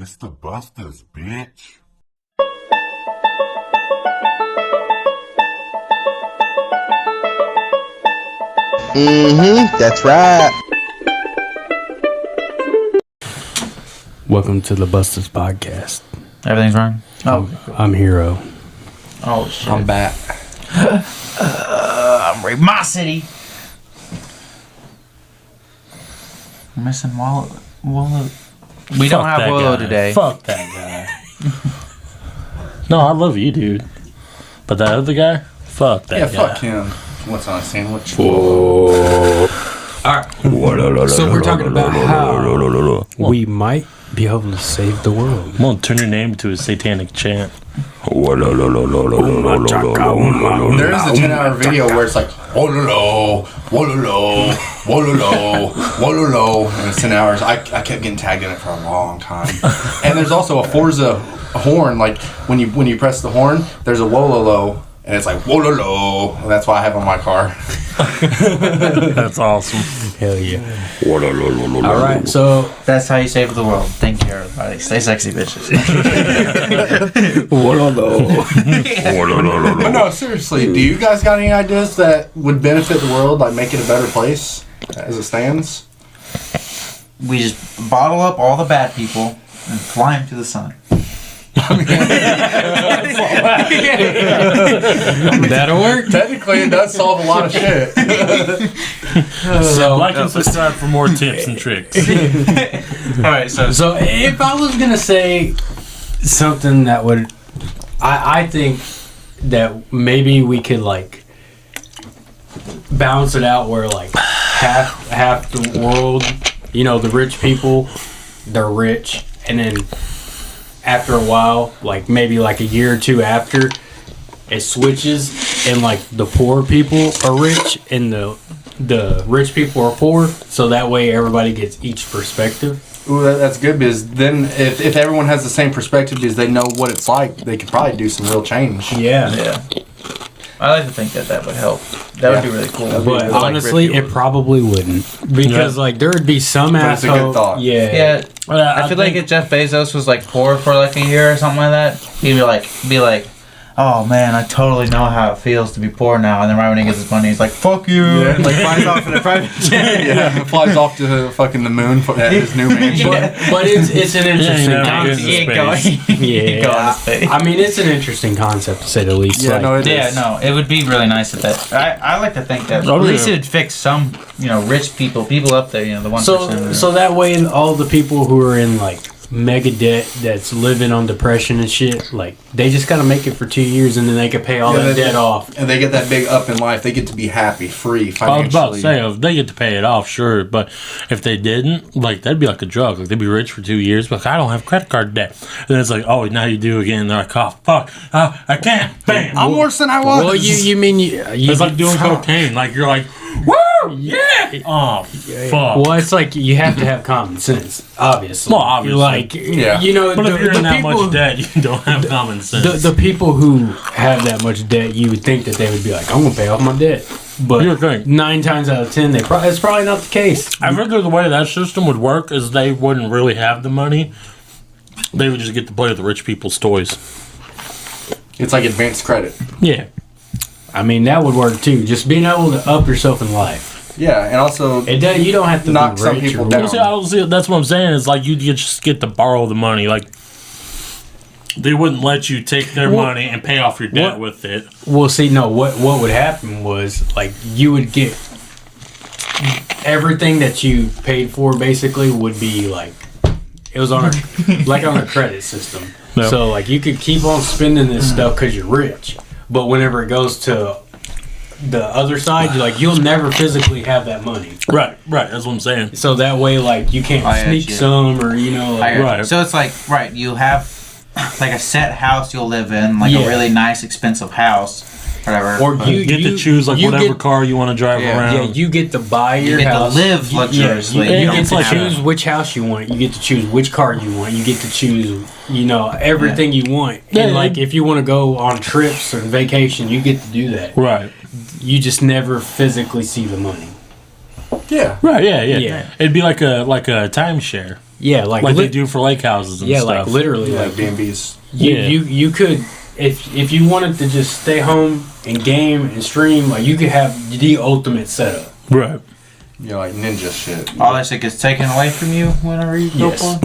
It's the Bustas, bitch. That's right. Welcome to the Bustas Podcast. Everything's wrong? I'm Hero. Oh, shit. I'm back. I'm Ray My City. I'm missing Wallow. We don't have Wallow today. Fuck that guy. No, I love you, dude. But that other guy? Fuck that guy. Yeah, fuck him. What's on a sandwich? Alright. So we're talking about how we might be able to save the world. I'm gonna turn your name into a satanic chant. There is a 10-hour video where it's like, wololo, wololo, wololo, wololo, and it's 10 hours. I kept getting tagged in it for a long time. And there's also a Forza horn, like when you press the horn, there's a wololo, and it's like wololo, and that's why I have on my car. That's awesome. Hell yeah. Alright, so That's how you save the world. Thank you, everybody. Stay sexy, bitches. But no, seriously, do you guys got any ideas that would benefit the world, like make it a better place as it stands? We just bottle up all the bad people and fly them to the sun. that'll work. Technically, it does solve a lot of shit. So Like and subscribe for more tips and tricks. Alright, So if I was gonna say something that would, I think that maybe we could like balance it out where like half the world, you know, the rich people, they're rich, and then after a while, like maybe like a year or two after, it switches and like the poor people are rich and the rich people are poor, so that way everybody gets each perspective. Ooh, that's good, because then if everyone has the same perspective because they know what it's like, they could probably do some real change. Yeah. I like to think that would help. That would be really cool. But honestly, it probably wouldn't, because like there would be some But it's a asshole. good thought. Yeah. I feel like if Jeff Bezos was like poor for like a year or something like that, he'd be like, oh man, I totally know how it feels to be poor now. And then right when he gets his money, he's like, fuck you. Yeah. And like flies off in a private jet. Yeah, flies off to fucking the moon for his new mansion. But it's an interesting concept. He ain't going. He ain't going to space. I mean, it's an interesting concept to say the least. Yeah, like, no, it Yeah, is. no, it would be really nice if that. I like to think that Oh, at least yeah. it'd fix some, rich people up there, the 1%. so that way, all the people who are in like mega debt, that's living on depression and shit, like they just gotta make it for 2 years and then they can pay all that debt off. And they get that big up in life. They get to be happy, free, I was financially. about to say, if they get to pay it off, sure. But if they didn't, like, that'd be like a drug. Like, they'd be rich for 2 years, but like, I don't have credit card debt. And then it's like, oh, now you do again. And they're like, oh, fuck. I can't. Bam. I'm worse than I was. Well, you mean you It's like doing cocaine. Like, you're like, woo! Yeah! Oh, fuck. Well, it's like you have to have common sense, obviously. Well, obviously. Like, Yeah. you know, But if you're in that people, much debt, you don't have common sense. the people who have that much debt, you would think that they would be like, I'm gonna pay off my debt. But You would think. 9 times out of 10, it's probably not the case. I figure the way that system would work is they wouldn't really have the money. They would just get to play with the rich people's toys. It's like advanced credit. Yeah. I mean, that would work too. Just being able to up yourself in life. Yeah, and also It does, you don't have to knock be some rich people or down. You see, I don't see, that's what I'm saying. Is like you just get to borrow the money. Like they wouldn't let you take their money and pay off your debt with it. Well, see, no. What would happen was like you would get everything that you paid for. Basically, would be like it was on a like on a credit system. Yep. So like you could keep on spending this stuff because you're rich, but whenever it goes to the other side, you'll never physically have that money. Right. That's what I'm saying. So that way, like you can't sneak some or like, Right. So it's like, you have like a set house you'll live in, like a really nice, expensive house, whatever. or you get to choose like you whatever get- car you want to drive around. Yeah, you get to buy your you get house. to live luxuriously. You don't get to have choose which house you want. You get to choose which car you want. You get to choose, everything you want. Yeah, And like if you want to go on trips or vacation, you get to do that. Right. You just never physically see the money. Yeah. Right. Yeah. Yeah. It'd be like a timeshare. Yeah, like they do for lake houses and stuff. like literally, Yeah, like B&Bs. you could if you wanted to just stay home and game and stream, like you could have the ultimate setup. Right. You know, like ninja shit. All that shit gets taken away from you whenever you go Yes. on.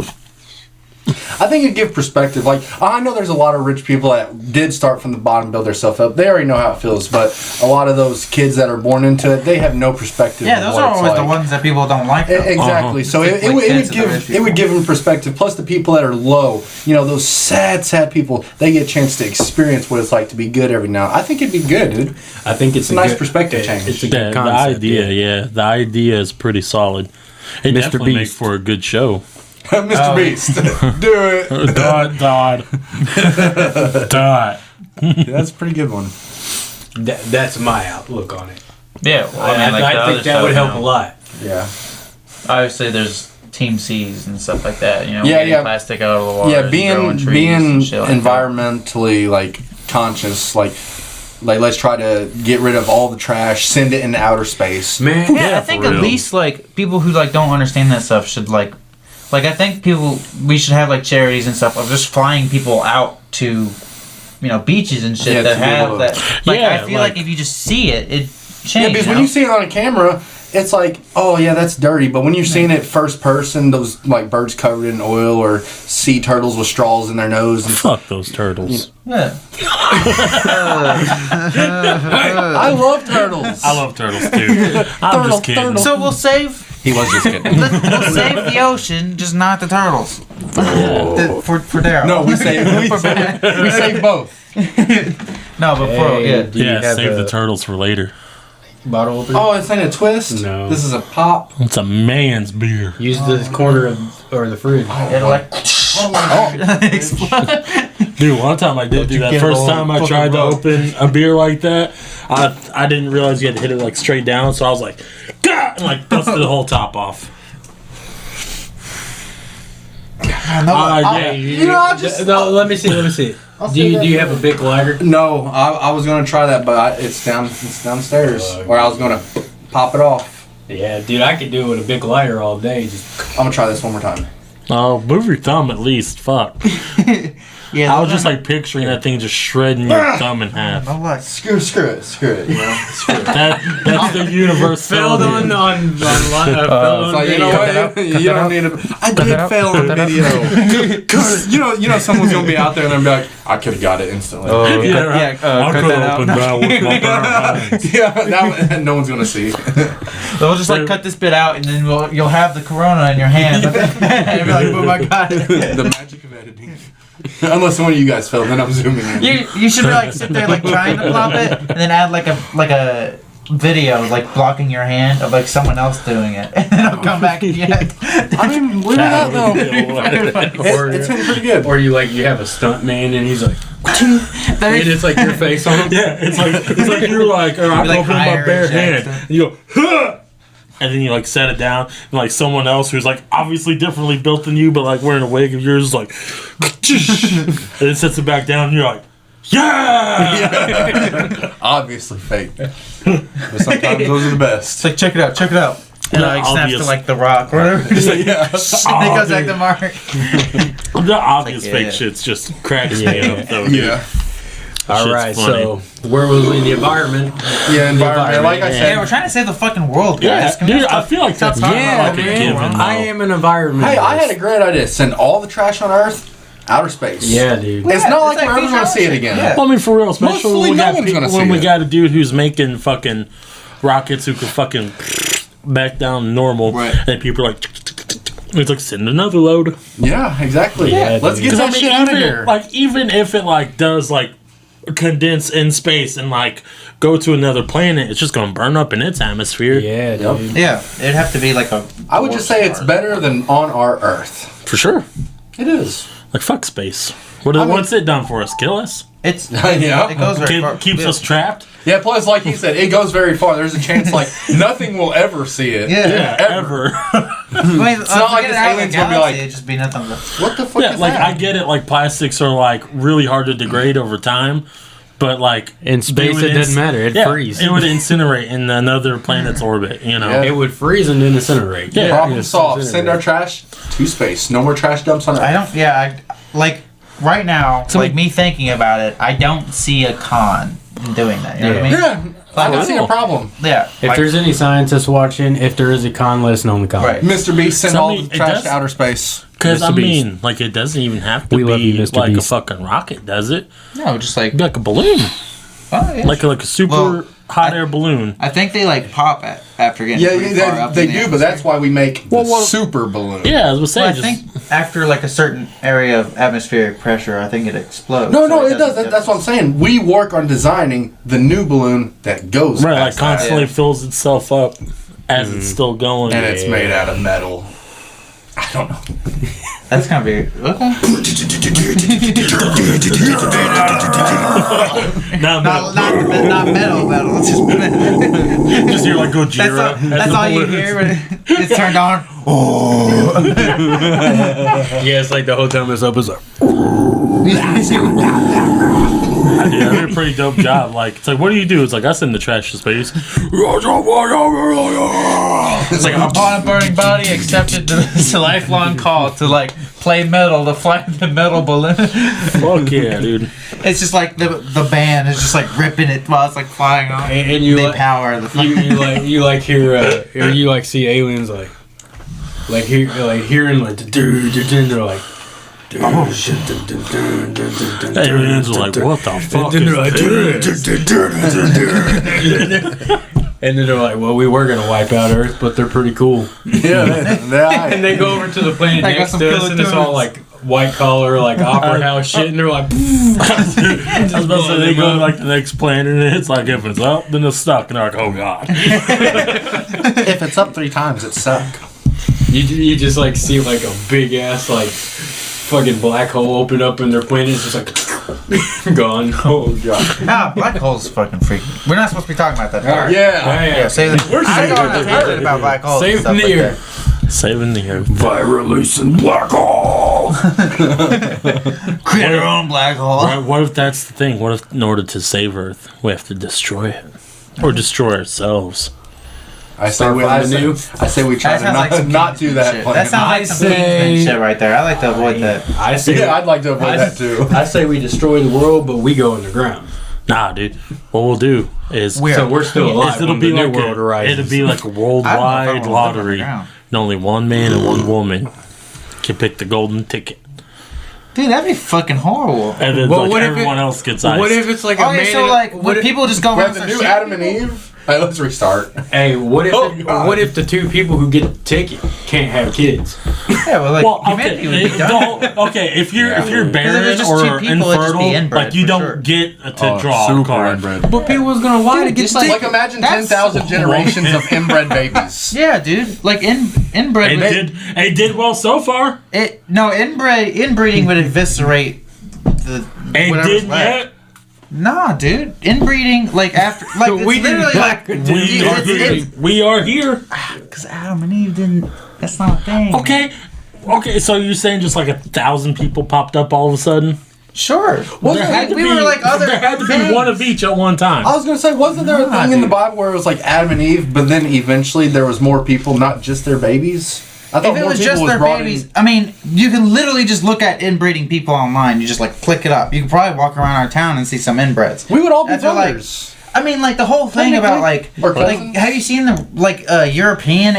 I think it'd give perspective. Like, I know there's a lot of rich people that did start from the bottom, build themselves up. They already know how it feels, but a lot of those kids that are born into it, they have no perspective. Yeah, of those what are it's always like. the ones that people don't like. Though. Exactly. So Like it kids and rich would give them perspective. Plus the people that are low, you know, those sad people, they get a chance to experience what it's like to be good every now. I think it'd be good, dude. I think it's a nice perspective change. It's a Yeah, good the concept. idea, the idea is pretty solid. It Mr. definitely make Beast. for a good show. Mr. Beast, do it. Dot. That's a pretty good one. That's my outlook on it. Yeah, well, I the other think that stuff, would help you know, a lot. Yeah. Obviously, there's Team C's and stuff like that. You know, Yeah, getting yeah. plastic out of the water. Yeah, and being growing trees and shit like that. environmentally like conscious, like let's try to get rid of all the trash, send it into outer space. Man, Yeah, I Yeah, think for at real. least like people who like don't understand that stuff should like I think we should have like charities and stuff of just flying people out to, you know, beaches and shit Yeah, that to be have able to- that. Like Yeah, I feel like like- if you just see it, it changes. Yeah, because when you see it on a camera, it's like, oh yeah, that's dirty. But when you're seeing it first person, those like birds covered in oil or sea turtles with straws in their nose. And Fuck those turtles. yeah. I love turtles. I love turtles too. I'm just kidding. turtle. So we'll save He was just kidding. we'll save the ocean, just not the turtles. For Daryl. No, we save both. No, but for Hey, yeah. do you Yeah, have save a the turtles for later. bottle opener? Oh, it's in a twist. No. This is a pop. It's a man's beer. Use the corner of or the fridge. It'll like Dude, one time I did do that. get First all time I fucking tried to rough? open a beer like that, I didn't realize you had to hit it like straight down, so I was like, "Gah!" and like busted the whole top off. Yeah, You know, I just No, let me see. Do you have a big lighter? no. I was gonna try that, but it's downstairs, or I was gonna pop it off. Yeah, dude, I could do it with a big lighter all day. Just I'm gonna try this one more time. Oh, move your thumb at least. Fuck. yeah. I was just like picturing that thing just shredding your thumb in half. no like Screw it. You know, screw it. That's the universe. filled on It's like, you know what? You don't need to. I did fail on video. Cause you know, someone's gonna be out there and they'll be like, I could have got it instantly. Yeah, right. I cut could that have out. opened that with my bare hands. Yeah, now no one's gonna see. They'll just like cut this bit out, and then you'll have the Corona in your hand. And be like, boom, I got it. The magic of editing. Unless one of you guys failed, then I'm zooming in. You should like sit there like trying to plop it, and then add like a video like blocking your hand of like someone else doing it, and then it'll come back again. I mean, look at that though. It's been pretty good. or you have a stunt man and he's like, and it's like your face on him. Yeah, it's like you're like, I'm like opening my higher bare eject. hand. And you go, huh! And then you like set it down, and like someone else who's like obviously differently built than you, but like wearing a wig of yours is like, and then sets it back down, and you're like, yeah! Obviously fake, but sometimes those are the best. It's like check it out. And like snaps obvious. to like the rock, whatever. Just like, Yeah. and it goes back to Mark. The obvious Like, fake yeah. shit's just cracks me up, though, dude. Yeah. All Shit's right, funny. so where was we in the environment? Yeah, environment. Like I Yeah, said, we're trying to save the fucking world, Yeah, guys. Can we dude, stop- I feel like that's stop talking not about like a it? given, though. I am an environmentalist. hey, I had a great idea. Send all the trash on Earth, outer space. Yeah, dude. It's Yeah, not like it's like we're ever gonna see it future again. ocean. Well, I mean, for real, especially Mostly when we no got one's gonna people, see when we it. got a dude who's making fucking rockets who could fucking back down normal, Right. and people are like, it's like send another load. Yeah, exactly. Yeah, Let's get dude. that shit out of even, here. like even if it like does like condense in space and like go to another planet, it's just gonna burn up in its atmosphere. Yeah, dude. Yeah, it'd have to be like a. I would just say it's better than on our Earth. For sure. It is. Like fuck space. mean- What's it done for us? Kill us? It's Yeah. it goes very far. Keeps Yeah. us trapped? Yeah, plus, like he said, it goes very far. There's a chance, like, nothing will ever see it. Yeah. Ever. I mean, it's not like this alien's gonna be like- it'd just be nothing. But What the fuck Yeah, is like that? I get it. Like plastics are like really hard to degrade over time, But like In space, it doesn't matter. It'd freeze. It would incinerate in ananother planet's orbit. You know, It would freeze and then incinerate. Yeah. Problem solved. Send our trash to space. No more trash dumps on Earth. I don't. Yeah, like right now, like me thinking about it, I don't see a con in doing that. You know what I mean? Yeah, I don't see a problem. Yeah. If there's any scientists watching, if there is a con, let us know in the comments. Right. Mr. Beast, send So, I all mean, the it trash does- to outer space. because I Mr. Beast. mean, like it doesn't even have to We love be you, Mr. like Beast. a fucking rocket, does it? no, just like It'd be like a balloon, oh, yeah. like a super Well, hot air balloon. I think they like pop after getting pretty far Yeah, up they in the do, but atmosphere. that's why we make Well, the what- super balloon. Yeah, I was Well, saying, I just think after like a certain area of atmospheric pressure, I think it explodes. No, so it does. doesn't- That's what I'm saying. We work on designing the new balloon that goes right, like past that. constantly Yeah. fills itself up as it's still going. And it's made out of metal. I don't know. That's gonna be okay. Not not metal. It's just just hear like Gojira. that's all you hear when it's turned on. Yeah, it's like the whole time this up is like. Yeah, they did a pretty dope job. Like, it's like, what do you do? It's like, I send the trash to space. It's like upon a burning body, accepted the lifelong call to like play metal, to fly the metal balloon. Fuck yeah, dude. It's just like the band is just like ripping it while it's like flying off. And you they like, power the you like hear or you like see aliens like hearing like they're like. Aliens are like, what the fuck And is they're like, this? and then they're like, well, we were gonna wipe out Earth, but they're pretty cool. And they go over to the planet I got next some to us, and it's all like white collar, like opera house shit, and they're like, I was about to say, they go to like the next planet, and it's like, if it's up, then it's stuck. And they're like, oh god. If it's up 3 times, it's stuck. you just like see like a big ass like fucking black hole open up in their planet, it's just like gone. Oh god. black holes is fucking freaky. We're not supposed to be talking about that. Part. Yeah. Say that. We're I saving don't know anything about black holes. Save and stuff the like ear. that. Saving the earth. By releasing black hole. Create our own black hole. What if that's the thing? What if in order to save Earth, we have to destroy it? Or destroy ourselves? I say we try That to sounds like some not do that. shit. plan. That sounds like some Kingsman shit right there. I like to avoid that. I say Yeah, I'd like to avoid that too. I say we destroy the world, but we go underground. Nah, dude. What we'll do is... So we're still alive. It'll when be the new like world arises. it'll be like a I don't know if I worldwide wanna live lottery, underground. and only one man and one woman can pick the golden ticket, Dude, that'd be fucking horrible. and then Well, like what if everyone else gets iced. What if it's like a Okay, man? so like, what would if, people just go We around have the and new start Adam and Eve. Alright, let's restart. Hey, what if? Oh, God. What if the 2 people who get the ticket can't have kids? Yeah, well, like, Well, humanity would be done. if you're Because if barren there's just or 2 people, it'd just be infertile, inbred, like you for don't sure. get to draw a card. But people was gonna lie to get just the like- Like ticket. imagine That's- 10,000 generations of inbred babies. Yeah, dude. Like inbred. It did well so far. Inbreeding would eviscerate the. It whatever's didn't left. yet. Nah, dude. Inbreeding, like after, like it's We didn't literally like We are here. because Adam and Eve didn't. That's not a thing. Okay. So you're saying just like 1,000 people popped up all of a sudden? Sure. Wasn't it- we were like other. There had to be things. one of each at one time. I was gonna say, wasn't there a Nah, thing in the dude. Bible where it was like Adam and Eve, but then eventually there was more people, not just their babies? I thought If it more was people just their brought babies, in. I mean, you can literally just look at inbreeding people online. You just like click it up. You can probably walk around our town and see some inbreds. We would all be That's what, like, brothers. I mean, like the whole thing about like, Or like, cousins. have you seen the like European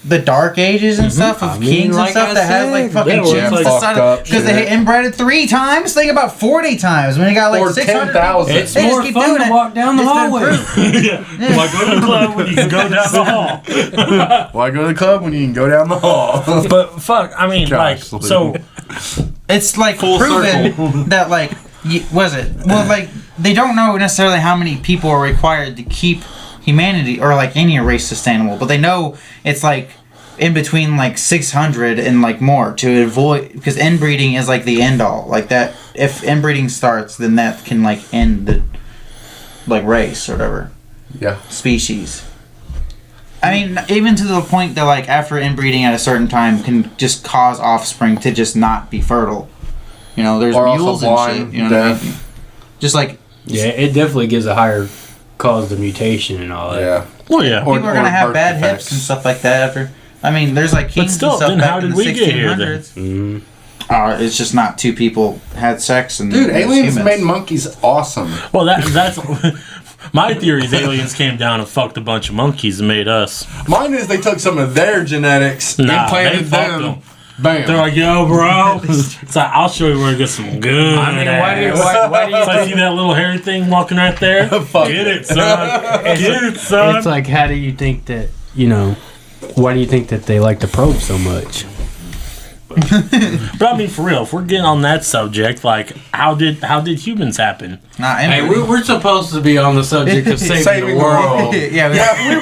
the Dark Ages and stuff of kings like and stuff I that has said, like fucking yeah, well, gems it's like fucked up because they shit. inbred 3 times. Think about 40 times when they got like Or 600 10,000. people. It's They just more keep fun doing to it. walk down the It's been hallway. proved. Why go to the club when you can go down the hall? Why go to the club when you can go down the hall? But fuck, I mean, like, Gosh, so It's like Full proven that like was it well like they don't know necessarily how many people are required to keep humanity or like any race sustainable, but they know it's like in between like 600 and like more to avoid because inbreeding is like the end all like that. If inbreeding starts, then that can like end the like race or whatever Yeah. species. I mean, even to the point that like after inbreeding at a certain time can just cause offspring to just not be fertile. You know, there's Or also mules and blind, shit. You know what I deaf. mean? Just like Yeah, it definitely gives a higher cause of mutation and all that. Yeah. Well, yeah. Or- People are gonna have birth bad defects. hips and stuff like that after. I mean, there's like kings still, and stuff then back how in did the we get here, then? 1600s. It's just not two people had sex and Dude, it was aliens humans. made monkeys awesome. Well, that's my theory is aliens came down and fucked a bunch of monkeys and made us. Mine is they took some of their genetics, Nah, implanted they fucked them. them. Bam. They're like, yo, bro. It's like, I'll show you where to get some good. I mean, why do you So I see that little hairy thing walking right there? Fuck Get it, son. Get it, son. It's like, how do you think that, why do you think that they like to probe so much? But I mean, for real, if we're getting on that subject, like, how did humans happen? Nah, Hey, we're supposed to be on the subject of saving the world. yeah,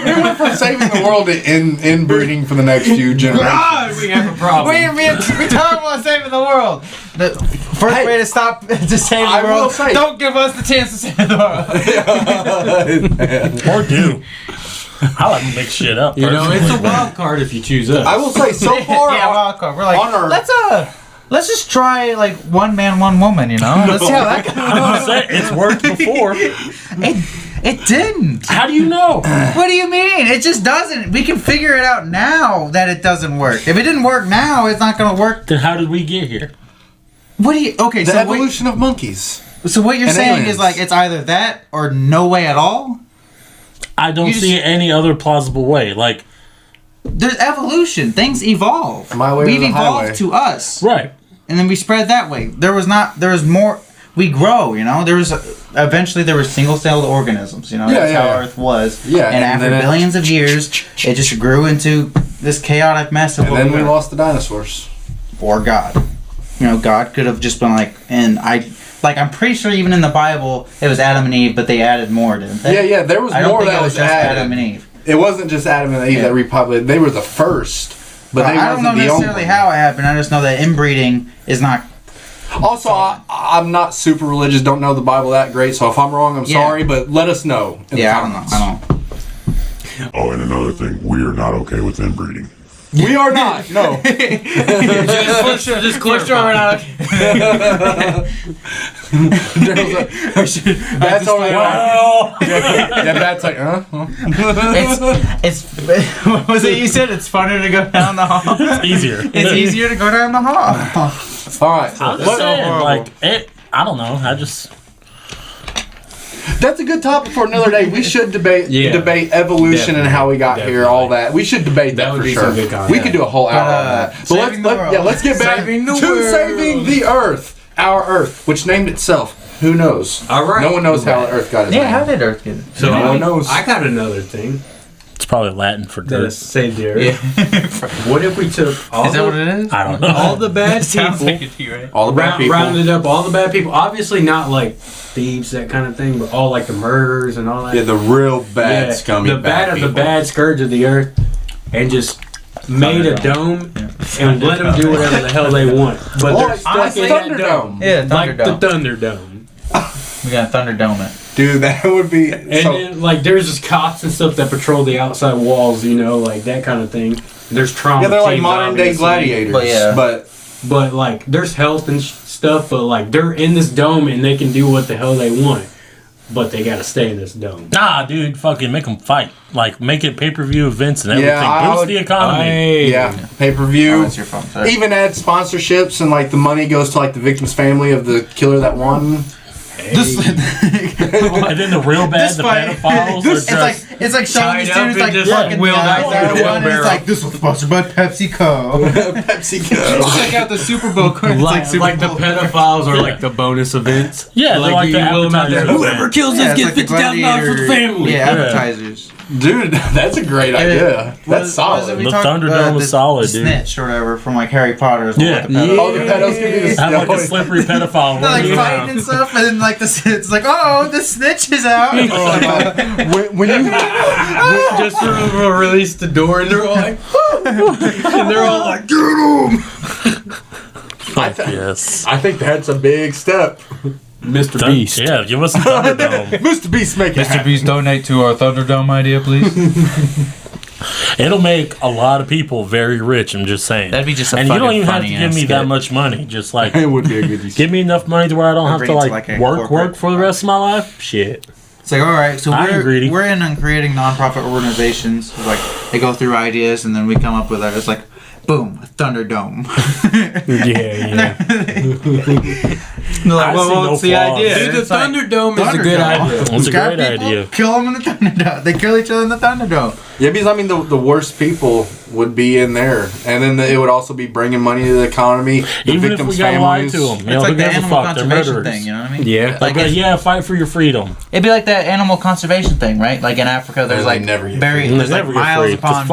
we went from saving the world to inbreeding for the next few generations. God, we have a problem. we talking about saving the world. The first way to stop to save I the will world, say- don't give us the chance to save the world. Or do. I like to make shit up. It's a wild card if you choose us. I will say, so far, yeah, wild card. We're like, on our- let's just try like one man, one woman. Let's see how that goes. I'm gonna say it's worked before. It didn't. How do you know? What do you mean? It just doesn't. We can figure it out now that it doesn't work. If it didn't work now, it's not going to work. Then how did we get here? What do you? Okay, the so evolution of monkeys. so what you're and saying aliens. is like it's either that or no way at all. I don't You see just- any other plausible way. Like, There's evolution. Things evolve. My way or We've the evolved highway. to us, right. and then we spread that way. There was more. We grow. There was eventually there were single-celled organisms. That's how Earth was. Yeah, and after then billions of years, it just grew into this chaotic mess of And what then we are. lost the dinosaurs. Or God. God could have just been like, and I'm pretty sure even in the Bible it was Adam and Eve, but they added more, didn't they? Yeah, there was I don't more think that it was was just added. Adam and Eve. It wasn't just Adam and Eve Yeah. that repopulated. They were the first, but they I don't wasn't know the only. necessarily how it happened. I just know that inbreeding is not. Also, I'm not super religious. Don't know the Bible that great. So if I'm wrong, I'm Yeah. sorry. But let us know. In the I don't know. comments. I don't. Oh, and another thing, we are not okay with inbreeding. We are not. No. just clarify. That's all right. Well, Yeah, that's like, It's what was it you said? It's funner to go down the hall. it's easier. It's easier to go down the hall. All right. I'm just saying, like, I don't know. That's a good topic for another day. We should debate evolution and how we got here, all that. We should debate that That would for be sure. some good content. We could do a whole hour on that. But saving the world. let's get back Saving the to world. saving the Earth, our Earth, which named itself. Who knows? All right. No one knows how Earth got its name. did Earth get it? So No one knows. I got another thing It's probably Latin for that dirt. is saved the earth. What if we took all Is that what the, it is? I don't know. all the bad Sounds people, like it to you, right? All the bad people. rounded up all the bad people? Obviously not like thieves, that kind of thing, but all like the murderers and all that. Yeah, the real bad, scummy the bad of people. the bad scourge of the earth, and just made a dome and let them do whatever the hell they want. But Well, they're stuck honestly, in that Thunderdome. dome. Yeah, Like the Thunderdome. Thunderdome. We got Thunderdome it. Dude, that would be. And then, like, there's just cops and stuff that patrol the outside walls, like that kind of thing. There's trauma. yeah, they're like teams, modern day obviously. gladiators. But yeah. But like, there's health and stuff. But like, they're in this dome and they can do what the hell they want. But they gotta stay in this dome. Nah, dude, fucking make them fight. Like, make it pay-per-view events and everything. I Boost would- the economy. Yeah, pay per view. Oh, that's your phone. Sorry. Even add sponsorships and like the money goes to like the victim's family of the killer that won. And then the real bad, This the fight- pedophiles are just... It's like showing Tied these up dudes and like just fucking wheeled guys out out in a of one, and wheelbarrow. it's like this was sponsored by PepsiCo. PepsiCo. Check out the Super Bowl cards. Like, Super the Bowl. pedophiles are like the bonus events. Yeah, they're like you the will them out there. appetizer Whoever event. kills Yeah, us it's gets like the $50,000 for the family. Yeah, appetizers. Dude, that's a great idea. That's solid. The Thunderdome was solid, dude. Snitch or whatever from like Harry Potter. Is Yeah. what the pedo- Oh, the pedos can be the Have like a slippery pedophile. They're like running fighting around. and stuff, and then like it's like, oh, the snitch is out. when you Just release the door and they're all like, and they're all like, Yes. I think that's a big step. Mr. Beast. Yeah, give us a Thunderdome. Mr. Beast make it happen. Beast, donate to our Thunderdome idea, please. It'll make a lot of people very rich. I'm just saying. That'd be just a and you don't fucking even have to funny give me ass that skit. much money. Just like It would be a good. give me enough money to where I don't have bring to it to, like like, a work corporate- for the rest of my life. Shit. It's like, all right, so I ain't greedy. we're in on creating nonprofit organizations. Like, they go through ideas, and then we come up with it. It's like, boom, a Thunderdome. Yeah. They're like, I well, see no what's the flaws. idea? Dude, the It's like, Thunderdome is a good Thunderdome. idea. It's a Scrap great people, idea. Kill them in the Thunderdome. They kill each other in the Thunderdome. Yeah, because I mean, the worst people would be in there, and then it would also be bringing money to the economy. The Even if victims' we gotta lie families. to them. It's like the animal conservation thing, you know what I mean? Yeah. Like, it's- yeah, fight for your freedom. It'd be like that animal conservation thing, right? Like in Africa, there's They like never get very And there's they like never get miles free. upon Just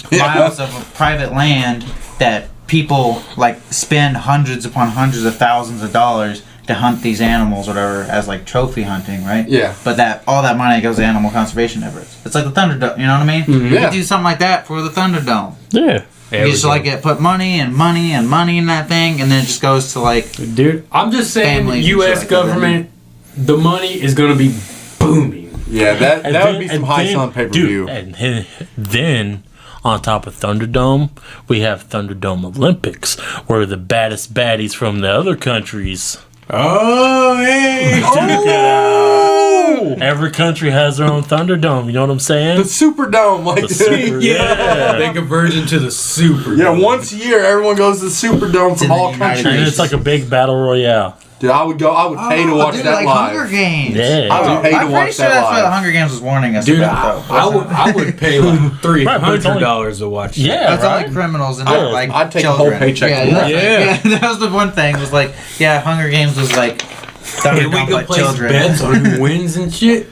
fuck them. miles of private land that people like spend hundreds upon hundreds of thousands of dollars to hunt these animals, or whatever, as like trophy hunting, right? Yeah. But that all that money goes to animal conservation efforts. It's like the Thunderdome, you know what I mean? You Yeah. could do something like that for the Thunderdome. Yeah. You just like put money and money and money in that thing, and then it just goes to like Dude, I'm just saying, Families and U.S. shit like that. government, the money is going to be booming. Yeah, that would be some and high then- selling pay per view. dude, and then on top of Thunderdome, we have Thunderdome Olympics, where the baddest baddies from the other countries. Oh, hey! Every country has their own Thunderdome. You know what I'm saying? The Superdome, like The super, yeah. They converge into the super. yeah, once a year, everyone goes to the Superdome in from the all United countries. And it's like a big battle royale. Dude, I would go. I would pay to watch dude, that like live. Hunger Games. Yeah. I would pay to I'm watch pretty sure that that's what the live. Hunger Games was warning us Dude, about. Though. I would pay like Right, but it's only- $300 to watch that. Yeah, That's right? only criminals and Yeah, not like I'd take a children. whole paycheck Yeah, for that. Yeah. that was the one thing. Was like, yeah, Hunger Games was like And we Thunderdome could like place children. bets on who wins and shit.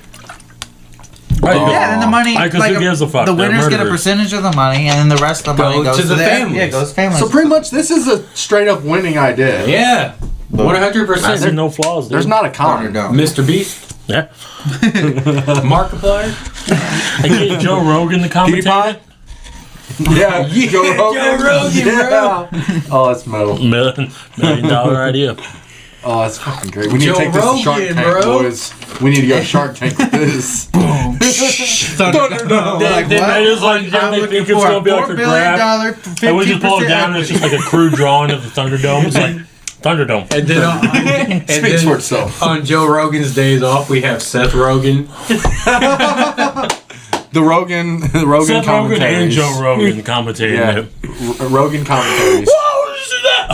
Right, Yeah, and the money, Because like who gives a fuck? the They're winners get a murderers. percentage of the money, and then the rest of the money Go goes to to the the families. Yeah, goes to families. So pretty much, this is a straight up winning idea. Yeah. I see 100%. no flaws. Dude. There's not a con. Thunderdome. Mr. Beast, Yeah. Markiplier. I get Joe Rogan the commentator. Yeah, Joe Rogan. Joe Rogan, bro. Oh, that's metal. $1 million idea. Oh, that's fucking great. We need Joe to take this to Shark Rogan, Tank, bro. boys. We need to go to Shark Tank with this. Thunderdome. Like, They what? just like I'm they looking think it's for gonna be like $4 a billion graph, and we just pull it 50% down, and it's just like a crude drawing of the Thunderdome. It's like Thunderdome. And then, and Speaks then for itself. on Joe Rogan's days off, we have Seth Rogen. The Rogan Seth Rogen and commentaries. Joe Rogan commentating Yeah, it. Rogan commentaries. Whoa, did you see that?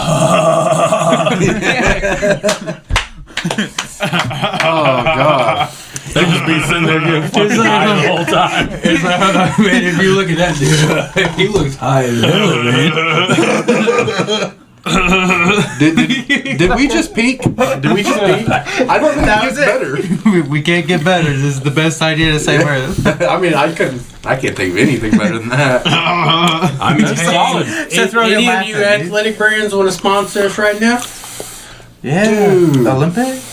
Oh god. They just be sitting there getting fucking high the whole time. It's like, man, if you look at that dude, he looks high as hell, man. Did we just peak? Did we just peak? I don't think That it was gets it. We can't get better. This is the best idea to say word. better. I mean, I can't think of anything better than that. I mean, That's solid. If Rogen any of laughing, you dude. athletic brands want to sponsor us right now, Yeah. Dude. Olympics?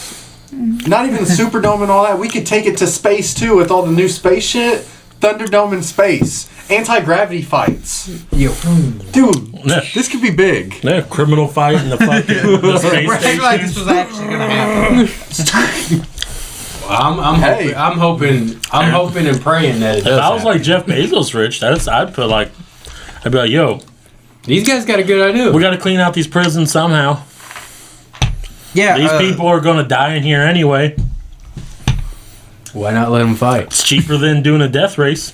Not even the Superdome and all that. We could take it to space too with all the new space shit. Thunderdome in space. Anti-gravity fights. Dude, Yeah. this could be big. Yeah, criminal fight in the fucking the space We're acting like this station. was actually gonna happen. I'm hoping and praying that it does. If I was happen. like Jeff Bezos rich, I'd be like, yo, These guys got a good idea. we got to clean out these prisons somehow. Yeah. These people are gonna die in here anyway. Why not let them fight? It's cheaper than doing a death race.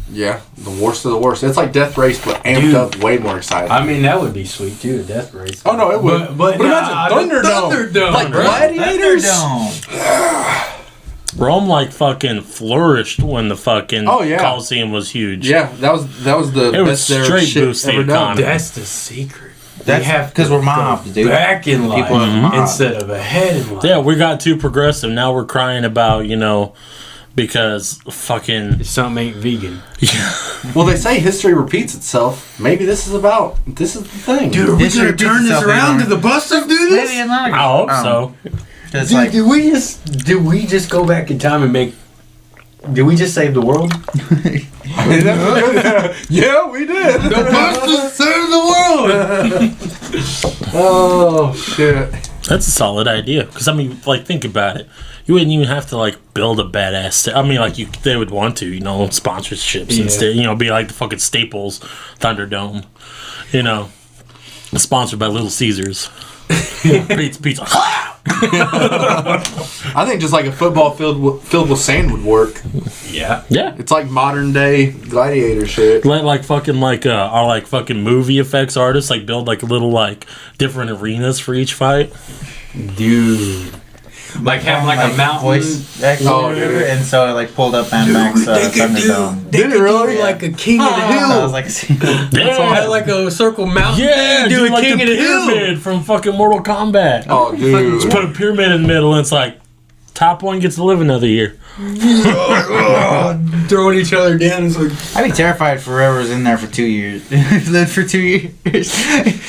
Yeah, the worst of the worst. It's like Death Race, but amped Dude. up, way more exciting. I mean, that would be sweet too, a death race. Oh no, it would. But imagine the Thunderdome. Thunderdome, Like bro. gladiators. Thunderdome. Rome like fucking flourished when the fucking Oh, yeah. Coliseum was huge. Yeah, that was the It was best there straight shit boost the ever done. economy. That's the secret. That's we have because to we're mobs, dude. back in life People are mobbed. instead of ahead in life. Yeah, we got too progressive. Now we're crying about, because fucking Something ain't vegan. Well, they say history repeats itself. Maybe this is the thing. Dude, are we History gonna repeats turn this itself around to anymore. the Bustas do Maybe this? it's not. I hope so. It's Dude, like, did we just go back in time and did we just save the world? Yeah, we did. The Bustas saved the world! Oh shit. That's a solid idea. Because, I mean, like, think about it. You wouldn't even have to, like, build a badass... I mean, like, they would want to, you know, sponsorships instead. You know, be like the fucking Staples Thunderdome. You know, sponsored by Little Caesars. Pizza. I think just like a football filled with sand would work. Yeah. Yeah. It's like modern day gladiator shit. Like fucking our like fucking movie effects artists like build like little like different arenas for each fight. Dude. Like have like a mountain voice actor, and so I like pulled up Mad Max Thunderdome. Did it really? Like a King of the Hill. I was like, Had like a circle mountain. Yeah, do a like King the of the Hill pyramid from fucking Mortal Kombat. Oh, dude. Just put a pyramid in the middle, and it's like top one gets to live another year. Throwing each other down. It's like, I'd be terrified if Forever's in there for 2 years. Lived for 2 years.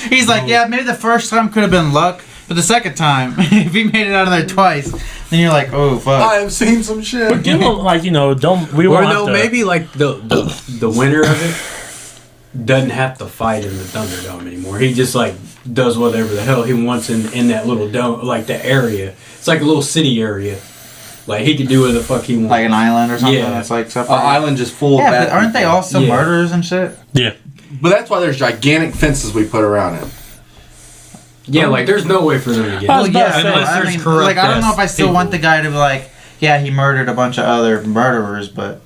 He's like, yeah, maybe the first time could have been luck, but the second time, if he made it out of there twice, then you're like, oh fuck. I have seen some shit. But give him like maybe like the winner of it doesn't have to fight in the Thunderdome anymore. He just like does whatever the hell he wants in that little dome, like the area. It's like a little city area. Like he could do whatever the fuck he wants. Like an island or something. Yeah. That's like separate. An island just full of Yeah, bad but aren't they people. also murderers and shit? Yeah. But that's why there's gigantic fences we put around it. Yeah, like there's no way for them to get I was in. about to say, unless I there's mean, corrupt like I don't know if I still people. want the guy to be like, yeah, he murdered a bunch of other murderers, but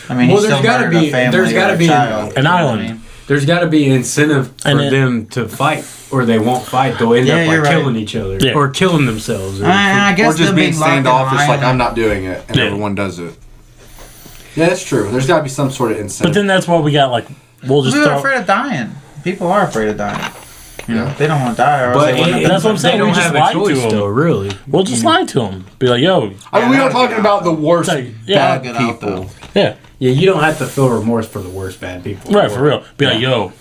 I mean, Well, he there's still gotta murdered be- a family there's gotta or a be child. an You know what I island. mean? There's got to be an incentive for And them to fight, or they won't fight. They'll end Yeah, up you're like right. killing each other, Yeah. or killing themselves. Or, I guess Or just them being locked in an standoffish, like island. I'm not doing it, and Yeah. everyone does it. Yeah, that's true. There's got to be some sort of incentive. But then that's why we got like we'll just People are throw. afraid of dying. People are afraid of dying. You know, Yeah. they don't want to die, or else but they wouldn't have that's what I'm been- saying. They We don't just have lied a to choice, them. though. Really, We'll just lie to them. Be like, yo, I mean, we Yeah, are talking about the worst Like, yeah, bad get out, people. yeah, yeah, you don't have to feel remorse for the worst bad people. right, for real. Be like, yo,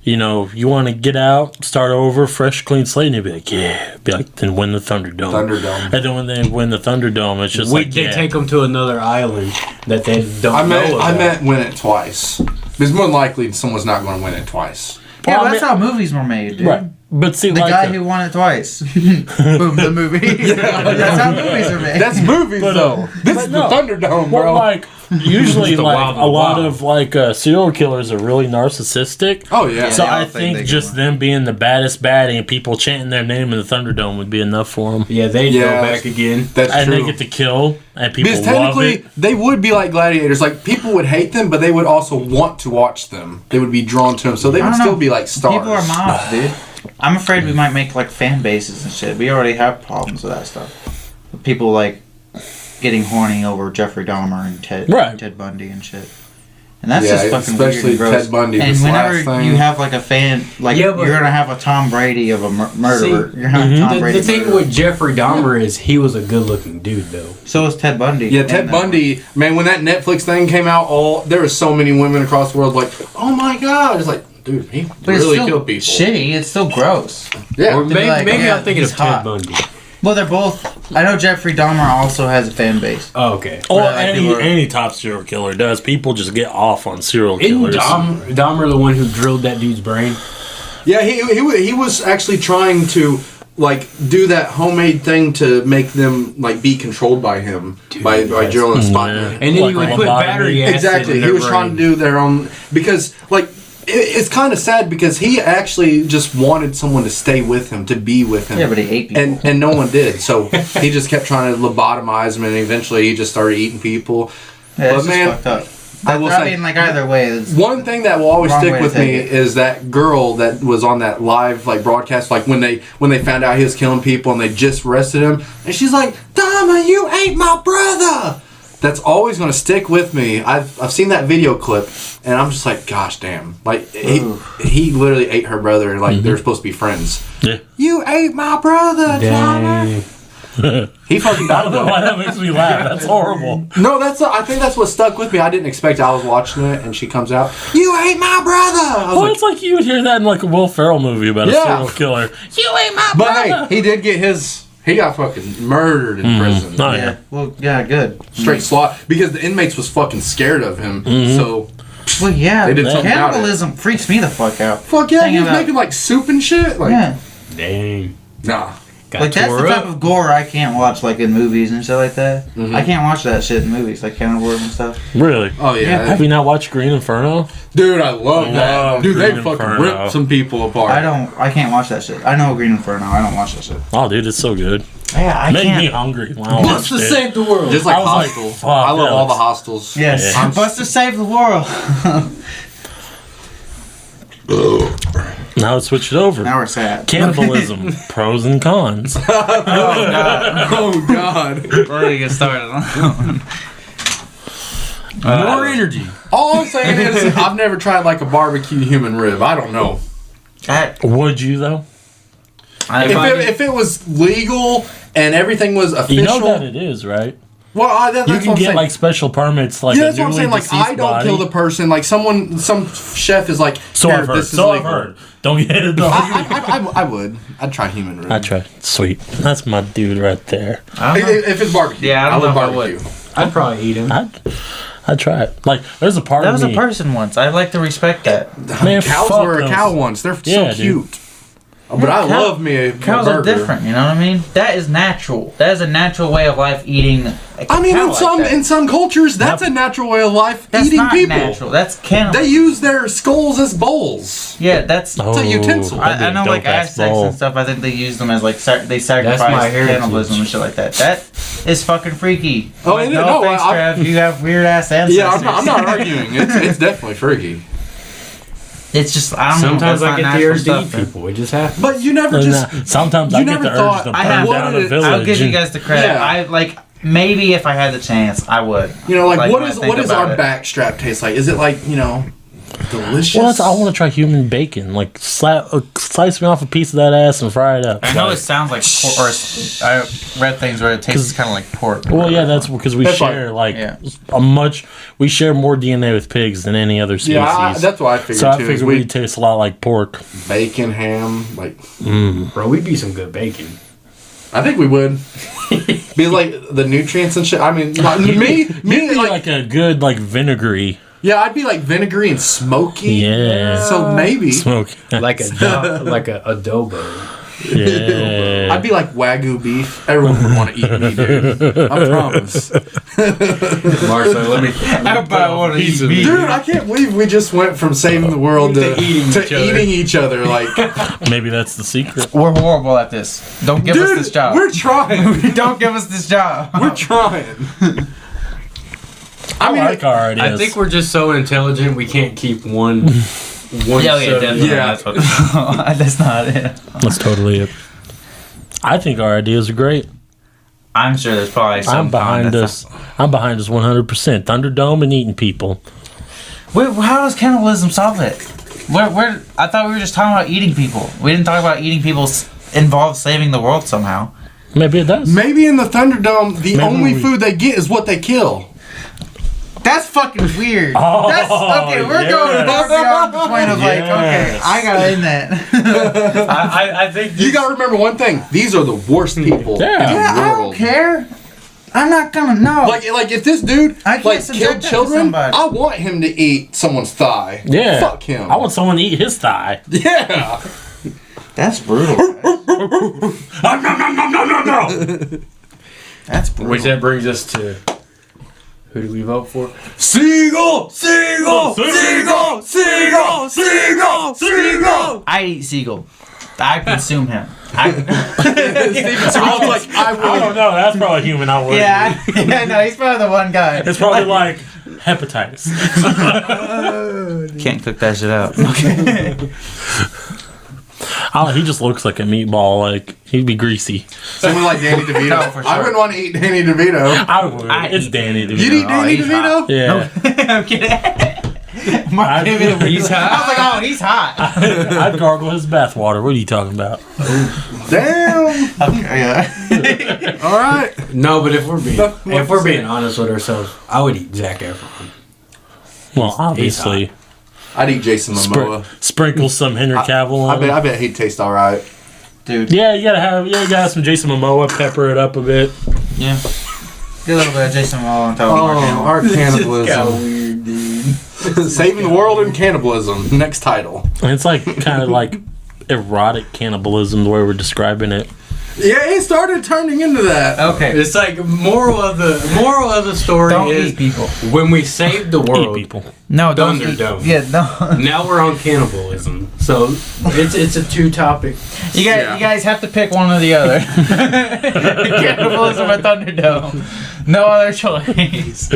you know, you want to get out, start over, fresh, clean slate, and they'd be like, yeah. Be like, then win the Thunderdome. Thunderdome. And then when they win the Thunderdome, it's just like, They yeah. take them to another island that they don't I know about. meant win it twice. Because more than likely someone's not going to win it twice. Yeah, Well, but I that's mean- how movies were made, dude. Right. But see, The like, guy who won it twice. Boom, the movie. That's how movies are made. That's movies, But, though. This is no. the Thunderdome, well, bro. like, usually, The like, Wild a lot Wild. of, like, serial killers are really narcissistic. Oh, yeah. So they all I think think they just can them being the baddest baddie and people chanting their name in the Thunderdome would be enough for them. Yeah, they Yeah. go back again. That's And true. they get to kill, and people Because love technically, it. they would be like gladiators. Like, people would hate them, but they would also want to watch them. They would be drawn to them. So they I would don't still know. be like stars. People are mobs, dude. I'm afraid we might make like fan bases and shit. We already have problems with that stuff. People like getting horny over Jeffrey Dahmer and Right. Ted Bundy and shit. And that's Yeah, just fucking weird especially and gross. Ted Bundy, And this whenever last thing. you have like a fan, like Yeah, but- you're gonna have a Tom Brady of a murderer. See, You're having Tom Brady. The thing murderer. with Jeffrey Dahmer is he was a good-looking dude, though. So is Ted Bundy. Yeah, And, Ted Bundy, man, when that Netflix thing came out, there were so many women across the world like, oh my god. It's like, dude, he But it's really still killed people. shitty. It's still gross. Yeah. Or be maybe, like, maybe yeah, I'm thinking he's of Ted hot. Bundy. Well, they're both. I know Jeffrey Dahmer also has a fan base. Oh, okay. Or Right, like people are- any top serial killer does. People just get off on serial Isn't killers. Dahmer the one who drilled that dude's brain? Yeah, he was actually trying to like do that homemade thing to make them like be controlled by him by yes. drilling a spot. Yeah. And then Like he would a put lobotomy. battery acid Exactly. in He their was trying to brain. do their own because like it's kind of sad because he actually just wanted someone to stay with him, to be with him. Yeah, but he ate people. and no one did. So he just kept trying to lobotomize him, and eventually he just started eating people. Yeah, But it's just man, fucked up. I will say, mean, like either way, it's, one thing that will always Wrong stick way to with take me it. is that girl that was on that live like broadcast, like when they found out he was killing people and they just arrested him, and she's like, "Dama, you ate my brother." That's always going to stick with me. I've seen that video clip, and I'm just like, gosh damn, like he literally ate her brother, and like they're supposed to be friends. Yeah. You ate my brother, Dama. Dang. He fucking I died don't know though. why that makes me laugh. That's horrible. No, I think that's what stuck with me. I didn't expect it. I was watching it, and she comes out, "You ate my brother." I was Well, like, it's like you would hear that in like a Will Ferrell movie about a Yeah. serial killer. You ain't my but brother. hey, he did get he got fucking murdered in prison. Oh, yeah. yeah. Well, yeah, good. Straight slot. Because the inmates was fucking scared of him. So, Well, yeah, They did something about it. cannibalism freaks me the fuck out. fuck yeah, Thing he was about- making like soup and shit. Like, Yeah. Dang. nah. Like, that's the type of gore I can't watch, like, in movies and shit like that. I can't watch that shit in movies, like cannibalism and stuff. Really? Oh, yeah. Have you not watched Green Inferno? Dude, I love that. Dude, they Green fucking Inferno. rip some people apart. I can't watch that shit. I know Green Inferno. I don't watch that shit. Oh, dude, it's so good. Yeah, I Made me can't. hungry when I watched Bustas it. Save the World. Just like I was like, Hostel. fuck, I love all Alex. the Hostels. Yes. Yeah. Bustas Save the World. Now let's switch it over. Now we're sad. Cannibalism, pros and cons. Oh, God. We're gonna get started on that one. More energy. All I'm saying is, I've never tried like a barbecue human rib. I don't know. Would you, though? If it was legal and everything was official, You know that it is, right? well, that's You what can I'm get, saying. like, special permits, like, Yeah, a that's what I'm newly saying. Like, deceased I don't body. kill the person. Like, some chef is like, So "Here, I've heard. this is So I've legal." heard. Don't get it, though. I would. I'd try human rib. I tried. Sweet. That's my dude right there. If it's barbecue. Yeah, I don't love know if I barbecue. I'd probably eat him. I'd try it. Like, there's a part That of was a me. person once. I'd like to respect that. Man, Cows fuck were a those. cow once. They're Yeah, so dude. cute. But I cow- love me a Cows burger. are different, you know what I mean? That is natural. That is a natural way of life eating a I mean, cow in like that. some cultures, that's a natural way of life. That's eating not people. natural. That's cannibal. They use their skulls as bowls. Yeah, that's... Oh, a utensil. that'd be I a know, like, dope-ass Aztecs bowl. and stuff, I think they use them as, like, they my sacrifice heritage. cannibalism and shit like that. That is fucking freaky. Oh, Like, and no no, offense, Trev, you have weird-ass ancestors. Yeah, I'm not arguing. It's definitely freaky. It's just, I don't Sometimes know. I get the urge to eat man. people. It just happens. But you never just. Sometimes you I get never the urge thought- to I burn have- down a I'll village. I'll give you and- guys the credit. Yeah. I, like, maybe if I had the chance, I would. You know, like, when I what think does about our it. backstrap taste like? Is it like, delicious? Well, I want to try human bacon. Like, slice me off a piece of that ass and fry it up. I know Like- it sounds like pork, or I read things where it tastes kind of like pork. Well, yeah, that's because we That's share yeah. we share more DNA with pigs than any other species. Yeah, that's what I figured so I too. figured we taste a lot like pork. bacon, ham, like. Bro, we'd be some good bacon. I think we would. Be like the nutrients and shit. I mean, like, me, You'd be like a good like vinegary. yeah, I'd be like vinegary and smoky. Yeah. So maybe Smoke. Like a adobo. Yeah. I'd be like Wagyu beef. Everyone would want to eat me, dude. I promise. Marcel, let me. Everybody want to eat me. Dude, I can't believe we just went from saving the world to eating each other. eating each other. Like, Maybe that's the secret. We're horrible at this. Don't give us dude, this job. we're trying. Don't give us this job. We're trying. I like our ideas. I think we're just so intelligent we can't keep one. Yeah, definitely. Yeah. That's, what, that's not it. That's totally it. I think our ideas are great. I'm sure there's probably some. I'm behind us. I'm behind us 100%. Thunderdome and eating people. How does cannibalism solve it? Where? I thought we were just talking about eating people. We didn't talk about eating people involved saving the world somehow. Maybe it does. Maybe in the Thunderdome, the Maybe only we- food they get is what they kill. That's fucking weird. Oh, That's okay. We're yes. going far beyond the point of like, okay, Yes. I gotta end that. I think You gotta remember one thing. These are the worst people Yeah. in the Yeah, I don't world. care. I'm not gonna know. Like if this dude I can't like subject killed that to children, somebody. I want him to eat someone's thigh. Yeah. Fuck him. I want someone to eat his thigh. Yeah. That's brutal. That's brutal. Which that brings us to who do we vote for? Seagull, seagull, seagull, seagull, seagull, seagull. I eat seagull. I consume him. Steven Seagal's like, I I will. don't know. That's probably a human I would. Yeah, no, he's probably the one guy. It's probably like hepatitis. Can't cook that shit out. He just looks like a meatball. Like he'd be greasy. Someone like Danny DeVito. No, for I sure. wouldn't want to eat Danny DeVito. I would. It's eat Danny. You'd eat Danny he's DeVito? Yeah. I'm kidding. Mark gave it a He's hot. I was like, oh, he's hot. I'd gargle his bathwater. What are you talking about? Damn. Okay, yeah. All right. No, but if we're being honest with ourselves, I would eat Zac Efron. Well, obviously, I'd eat Jason Momoa. sprinkle some Henry Cavill on. I bet he'd taste all right. Dude. Yeah, you gotta have some Jason Momoa. Pepper it up a bit. Yeah. Get a little bit of Jason Momoa on top of Mark Hamill. our cannibalism. Weird, dude. Saving the world in cannibalism. Next title. And it's like kind of like erotic cannibalism the way we're describing it. Yeah, it started turning into that. Okay. It's like moral of the story Don't is eat people. when we saved the Eat world. people. No, don't eat. Thunderdome. Yeah, no. Now we're on cannibalism, so it's a two topic. You guys have to pick one or the other. Cannibalism or Thunderdome. No other choice.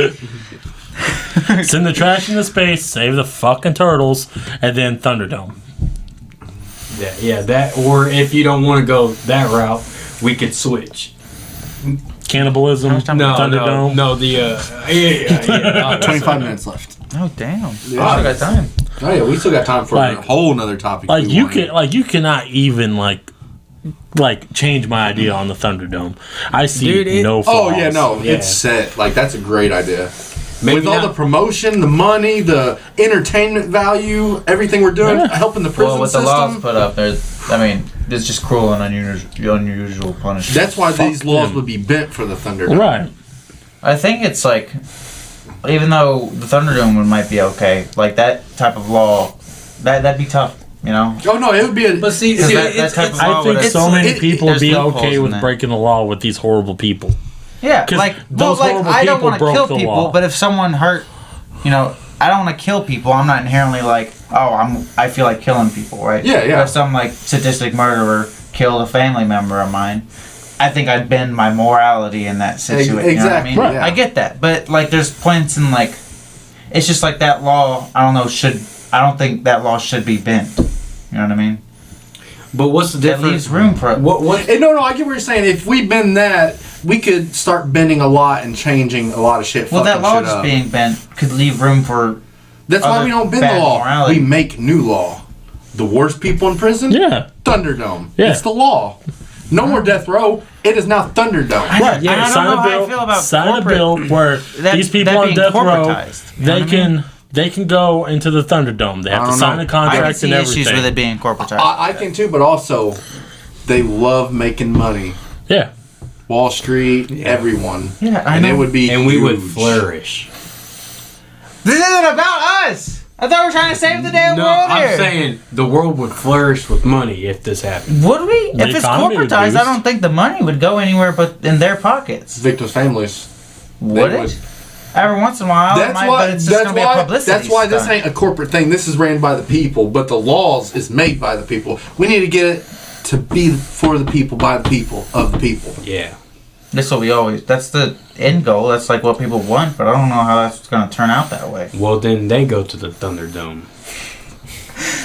Send the trash into space, save the fucking turtles, and then Thunderdome. Yeah, that. Or if you don't want to go that route, we could switch. Cannibalism, Thunderdome. No. Yeah. 25 minutes left. Oh damn! Yeah. I still got time. Oh yeah, we still got time for a whole nother topic. Like you cannot even like change my idea on the Thunderdome. I see no flaws. Oh yeah, no, Yeah. it's set. Like that's a great idea. Maybe With all the promotion, the money, the entertainment value, everything we're doing, helping the prison Well, with the system. laws put up, it's just cruel and unusual punishment. That's why these laws them. would be bent for the Thunderdome. Right. I think it's like, even though the Thunderdome might be okay, like that type of law, that'd be tough, you know. Oh no, it would be a. But see, that type of law I think would- so many people would there's be loopholes okay in with that. breaking the law with these horrible people. Yeah, 'Cause like those horrible I don't people want to broke kill the people, law. but if someone hurt, I don't want to kill people. I'm not inherently like, I feel like killing people, right? Yeah, yeah. But if some like sadistic murderer killed a family member of mine, I think I'd bend my morality in that situation. Exactly. You know what I mean? Right. Yeah. I get that, but like, there's points in like, it's just like that law. I don't think that law should be bent. You know what I mean? But what's the That difference? leaves room for it. What? No, I get what you're saying. If we bend that, we could start bending a lot and changing a lot of shit. Well, that fucking law shit just up. being bent could leave room for. That's why other we don't bend the bad law. morality. We make new law. The worst people in prison? Yeah. Thunderdome. Yeah. It's the law. No more death row. It is now Thunderdome. Right. Yeah. I don't Sign know a how I bill. feel about Sign a corporate- bill where these people that on being death row, corporatized, you know what I mean? they can go into the Thunderdome. They have I to don't sign know. a I can contract see and issues everything. with it being corporatized. I can too, but also, they love making money. Yeah. Wall Street, everyone. Yeah, I and know. it would be And we would huge. flourish. This isn't about us. I thought we were trying to save the damn No, world here. I'm saying the world would flourish with money if this happened. Would we? The If it's economy would corporatized, I boost. don't think the money would go anywhere but in their pockets. Victims' families. Would They it? Every once in a while, it might, but it's just going to be a publicity That's why this stunt. ain't a corporate thing. This is ran by the people, but the laws is made by the people. We need to get it to be for the people, by the people, of the people. Yeah. That's what that's the end goal. That's like what people want, but I don't know how that's going to turn out that way. Well, then they go to the Thunderdome.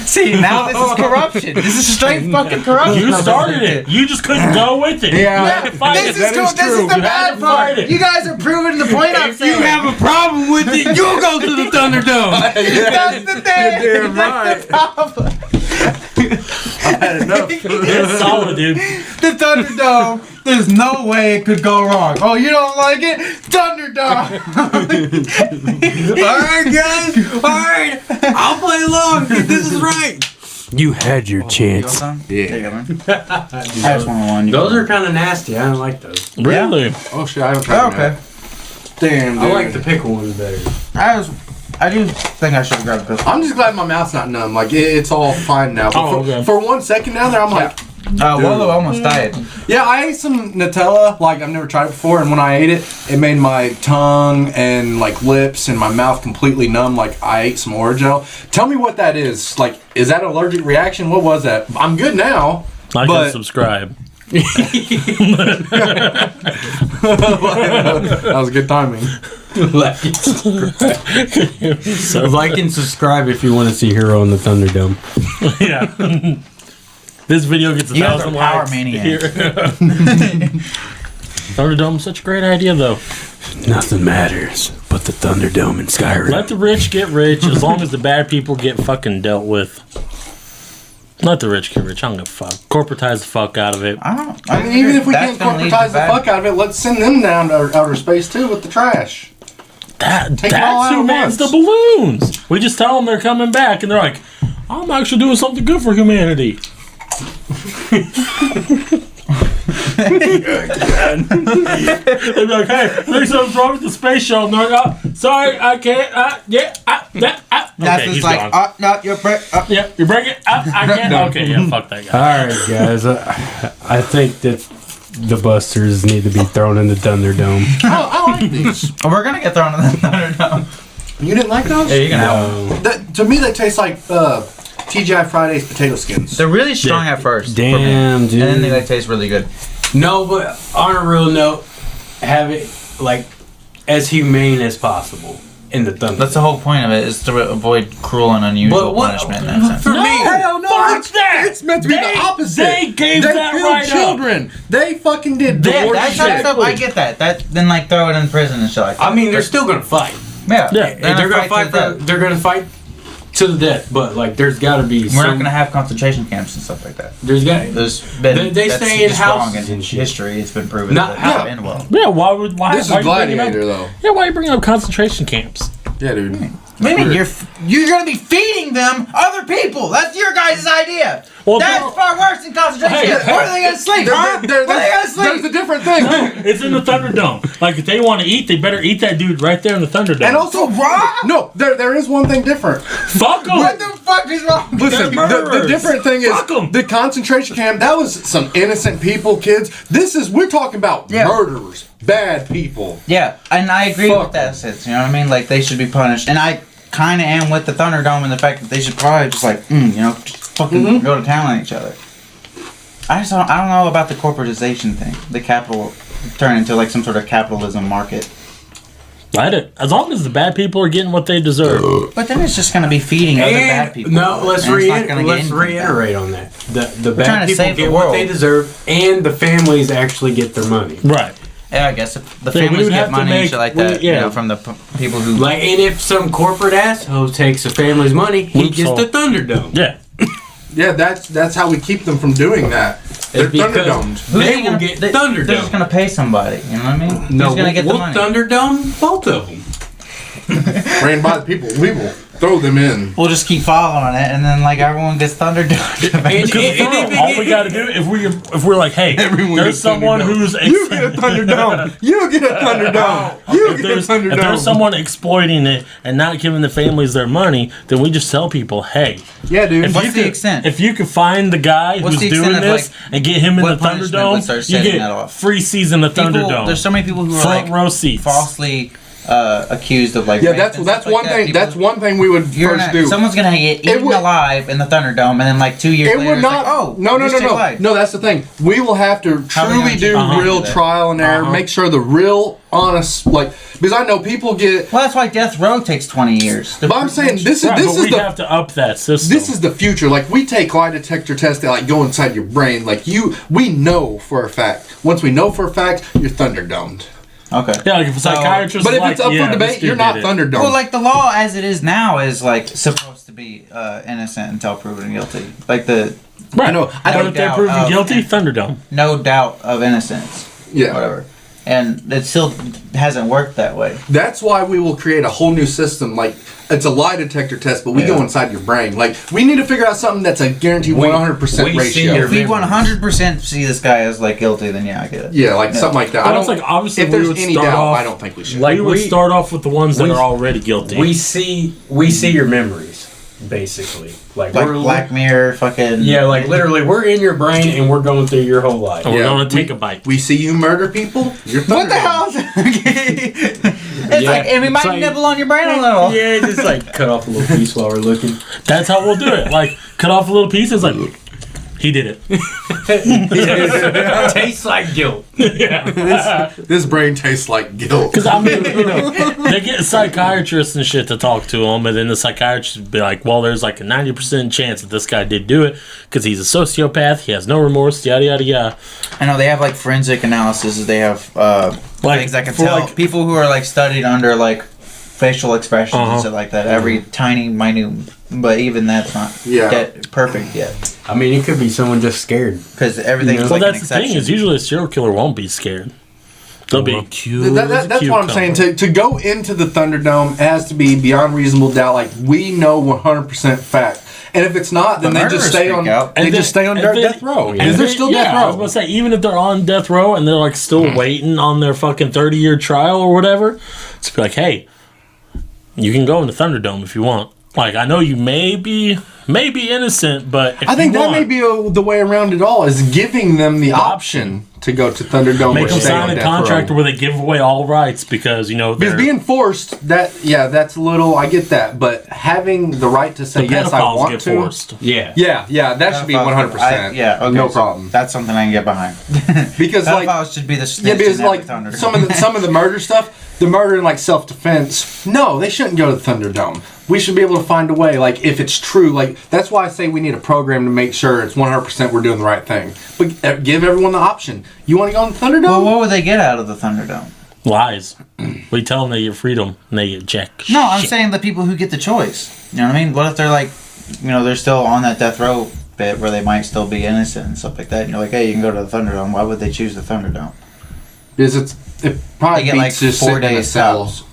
See, now this is corruption. This is straight fucking corruption. You started it. You just couldn't go with it. Yeah. You had to fight This it. is cool. This is the You had bad to fight part. it. You guys are proving the point I'm saying. a problem with it, you'll go to the Thunderdome. That's the thing. Damn That's the problem. I had enough. It's solid, dude. The Thunderdome. There's no way it could go wrong. Oh, you don't like it? Thunderdome. Alright, guys. Alright. I'll play along if this is right. You had your chance. Yeah. I just want one. Those are kind of nasty. I don't like those. Really? Oh shit, I haven't tried Okay. that. Damn, dude. I like the pickle ones better. I do think I should have grabbed a pistol. I'm just glad my mouth's not numb. Like, it's all fine now. But Oh, okay. for 1 second down there, I'm like, Wallow almost died. yeah, I ate some Nutella. Like, I've never tried it before. And when I ate it, it made my tongue and, like, lips and my mouth completely numb. Like, I ate some Orajel. Tell me what that is. Like, is that an allergic reaction? What was that? I'm good now. Like But- and subscribe. That was good timing. Like and subscribe. Like and subscribe if you want to see Hero in the Thunderdome. Yeah. This video gets 1,000 guys are power likes. maniacs. Here. Thunderdome's such a great idea, though. Nothing matters but the Thunderdome in Skyrim. Let the rich get rich as long as the bad people get fucking dealt with. Let the rich get rich. I don't give a fuck. Corporatize the fuck out of it. I don't. I mean, even if we That's can't gonna lead to corporatize the bad- fuck out of it, let's send them down to outer space too with the trash. That's it all out who at mans the once. balloons. We just tell them they're coming back, and they're like, I'm actually doing something good for humanity. They'd be like, hey, I think something's wrong with the space shuttle. And they're like, oh, sorry, I can't. That's Okay, just he's like, gone. no, you're Yep, you break it. I can't. Okay, yeah, fuck that guy. Alright, guys. I think that the Busters need to be thrown in the Thunderdome. I like these. We're gonna get thrown in the Thunderdome. You didn't like those? Yeah, you can have them. To me, they taste like TGI Fridays potato skins. They're really strong at first. Damn, dude. And then they taste really good. No, but on a real note, have it like as humane as possible in the Thunderdome. That's the whole point of it, is to avoid cruel and unusual punishment in that sense. For me, hell no, fuck that! It's meant to be the opposite. They gave that killed right children. They fucking did Yeah, the that worst kind of shit. stuff, I get that. Then like throw it in prison and shit like that. I mean, they're still gonna fight. yeah, They're gonna fight. They're gonna fight to the death. But like, there's got to be. We're not gonna have concentration camps and stuff like that. There's got. There's been They that's stay in just wrong houses in and shit. history. It's been proven Not that how- it's been well. Yeah, why This why is you bringing up- Gladiator, though. Yeah, why are you bringing up concentration camps? Yeah, dude. Maybe you're gonna be feeding them other people. That's your guys' idea. Well, That's far worse than concentration Hey, camps. Where are they gonna sleep? Huh? Where are they gonna sleep? There's a different thing. It's in the Thunderdome. Like, if they want to eat, they better eat that dude right there in the Thunderdome. And also, no, there is one thing different. fuck them. What the fuck is wrong? Listen, They're the murderers. different thing is Fuck 'em. the concentration camp. That was some innocent people, kids. We're talking about Yeah. murderers, bad people. Yeah, and I agree Fuck with that sense. You know what I mean? Like they should be punished, and I kind of am with the Thunderdome and the fact that they should probably just like, just fucking go to town on each other. I don't know about the corporatization thing. The capital turn into like some sort of capitalism market. Let it. As long as the bad people are getting what they deserve. But then it's just gonna be feeding other bad people. No, let's and it's not gonna get anything back. reiterate on that. The trying bad to people save the get what they world. deserve, and the families actually get their money. Right. Yeah, I guess if the Yeah, we families would have get to money and make- shit like we- that, yeah. from the people who. Like, and if some corporate asshole takes a family's money, he Loops gets hole. the Thunderdome. Yeah. Yeah, that's how we keep them from doing that. They're Because Thunderdomed. Who's they he will gonna- get They're just Thunderdome. gonna pay somebody. You know what I mean? No, Who's gonna get the we'll money? Thunderdome both of them. Ran by the people. We will throw them in. We'll just keep following it, and then like everyone gets Thunderdomed. And- All we gotta do, if we're like, hey, Everyone there's gets someone Thunderdome. who's You get a Thunderdome. You get a Thunderdome. You get a if there's Thunderdome. someone exploiting it and not giving the families their money, then we just tell people, hey, Yeah, dude. What's you the could- extent? if you could find the guy What's who's the doing extent of, this and get him in the what punishment would start Thunderdome, you setting get that off? free season of People, Thunderdome. there's so many people who are Front like row seats. falsely accused of like. Yeah, rape that's and that's stuff one like that. thing. People- That's one thing we would You're first not, do. someone's gonna get eaten would- alive in the Thunderdome, and then like 2 years It later, would it's not. like, oh, no. you saved life. No, that's the thing. We will have to How are we truly gonna do keep real that? trial and error. Make sure the real, honest, like, because I know people get. Well, that's why death row takes 20 years. But I'm saying this is Right, this but is we the have to up that system. this is the future. Like we take lie detector tests that like go inside your brain. Like we know for a fact. Once we know for a fact, you're Thunderdomed. Okay. yeah, like if a So- psychiatrist But is if like, it's up yeah, for this debate, dude you're not did it. Thunderdomed. Well, like the law as it is now is like supposed to be innocent until proven guilty. Like the Right. I know. I But don't if they're doubt proven of- guilty, Thunderdome. no doubt of innocence. Yeah. Whatever. And it still hasn't worked that way. That's why we will create a whole new system. Like it's a lie detector test, but we go inside your brain. Like we need to figure out something that's a guaranteed 100% we see ratio. your- If we 100% see this guy as like guilty, then yeah, I get it. Yeah, like something like that. Well, it's like, obviously if we there's would any start doubt, off- I don't think we should. Like we would we- start off with the ones that we- are already guilty. We see your memories, basically. Like Like we're Black Mirror, fucking. Yeah, like literally, we're in your brain and we're going through your whole life. and we're Yeah, going to take a bite. We see you murder people. You're What the Thunderdome. hell? Is it's Yeah. like, and we might It's like- nibble on your brain a little. Yeah, just like cut off a little piece while we're looking. That's how we'll do it. Like, cut off a little piece. It's like, he did it. Tastes like guilt. This brain tastes like guilt. Because I mean, they get psychiatrists and shit to talk to him, and then the psychiatrist would be like, "Well, there's like a 90% chance that this guy did do it because he's a sociopath. He has no remorse. Yada yada yada." I know they have like forensic analysis. They have things that can for, tell like- people who are like studied under like facial expressions and shit like that. Every tiny, minute, but even that's not yet perfect yet I mean, it could be someone just scared. because everything's Well, like an that's the thing exception. is usually a serial killer won't be scared. They'll be cute. That's what I'm saying. To go into the Thunderdome has to be beyond reasonable doubt. Like we know 100% fact. And if it's not, then The they just murderers stay speak on. out. They And just stay on and death row. and Because they're they- still yeah, death I was row. gonna say, even if they're on death row and they're like still waiting on their fucking 30-year trial or whatever, it's be like, hey, you can go into Thunderdome if you want. Like, I know you may be innocent, but if I think you that want, may be the way around it all is giving them the option to go to Thunderdome. Make or them stay sign on a death contract row. where they give away all rights because Because they're being forced, that's a little. I get that, but having the right to say the yes, I pedophiles want get to. forced. Yeah. Yeah, that should be 100%. Yeah, okay, no so problem. That's something I can get behind. Because like, pedophiles should be the yeah, snitch because in every like Thunderdome. some of the murder stuff, the murder in like self-defense. No, they shouldn't go to the Thunderdome. We should be able to find a way. Like if it's true, like that's why I say we need a program to make sure it's 100% we're doing the right thing. But give everyone the option. You want to go on the Thunderdome? Well, what would they get out of the Thunderdome? Lies. We tell them they get freedom and they get jack. No, I'm shit. saying the people who get the choice. You know what I mean? What if they're like, they're still on that death row bit where they might still be innocent and stuff like that. And you're like, hey, you can go to the Thunderdome. Why would they choose the Thunderdome? Because it probably They get, beats like, just 4 sitting in a days cell. tops.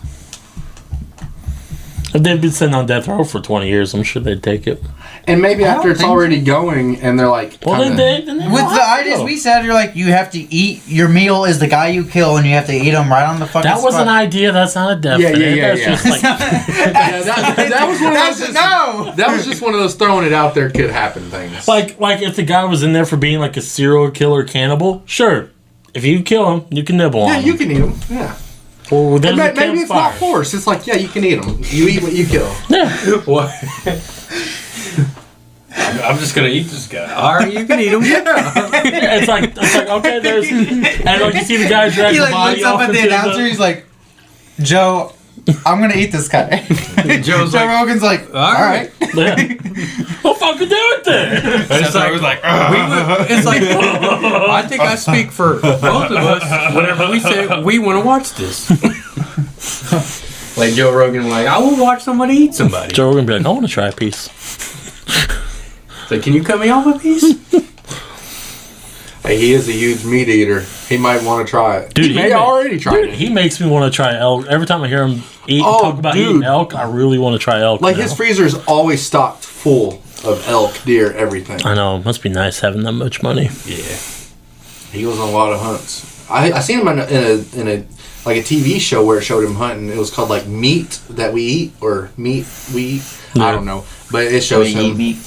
If they've been sitting on death row for 20 years, I'm sure they'd take it. And maybe I after don't it's think already going and they're like, Well, kinda- then they With don't the have to ideas go. we said, you're like, you have to eat, your meal is the guy you kill and you have to eat him right on the fucking That was spot. an idea. That's not a definite. Yeah. That's just like yeah, that was one of those. Just, No! That was just one of those throwing it out there could happen things. like if the guy was in there for being like a serial killer cannibal, sure. If you kill him, you can nibble on yeah, him. you can eat them. Yeah. Well, then Maybe it's not forced. It's like, yeah, you can eat them. You eat what you kill. Yeah. What? I'm just gonna eat this guy. All right, you can eat him. It's like okay, there's and like you see the guy drag He the like body looks up off at the into announcer, he's like, Joe, I'm gonna eat this guy. Joe's Joe like, Rogan's like, alright. Yeah. What fucking do it then? it's like, it's like, I think I speak for both of us whenever we say we want to watch this. Like Joe Rogan, like, I will watch somebody eat somebody. Joe Rogan be like, I want to try a piece. It's like, can you cut me off a piece? Hey, he is a huge meat eater. He might want to try it. Dude, he may already tried it. He makes me want to try elk. Every time I hear him talk about dude. eating elk, I really want to try elk. Like now. his freezer is always stocked full of elk, deer, everything. I know. It must be nice having that much money. Yeah, he goes on a lot of hunts. I seen him in a like a TV show where it showed him hunting. It was called like Meat That We Eat or Meat We Eat. Yeah. I don't know, but it shows We him. eat meat.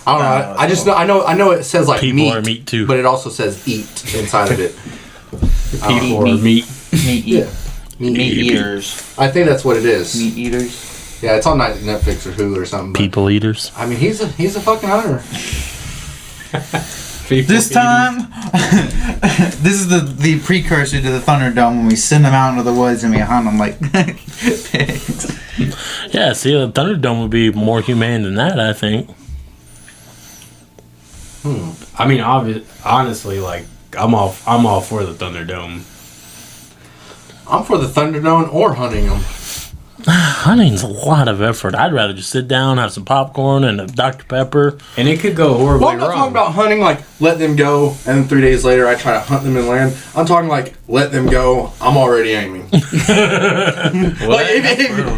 I don't know. I just know. I know it says like People meat, are meat too. but it also says eat inside of it. People or meat. Meat Yeah, meat eaters. I think that's what it is. Meat eaters. Yeah, it's on Netflix or Hulu or something. But, People eaters. I mean, he's a fucking hunter. This time, this is the precursor to the Thunderdome when we send them out into the woods and we hunt them like pigs. Yeah, see, the Thunderdome would be more humane than that, I think. I mean, honestly, like, I'm all for the Thunderdome. I'm for the Thunderdome or hunting them. Hunting's a lot of effort. I'd rather just sit down, have some popcorn and a Dr. Pepper. And it could go horribly Well, I'm not wrong. talking about hunting, like, let them go, and then 3 days later I try to hunt them in land. I'm talking, like, let them go, I'm already aiming. Well, Like,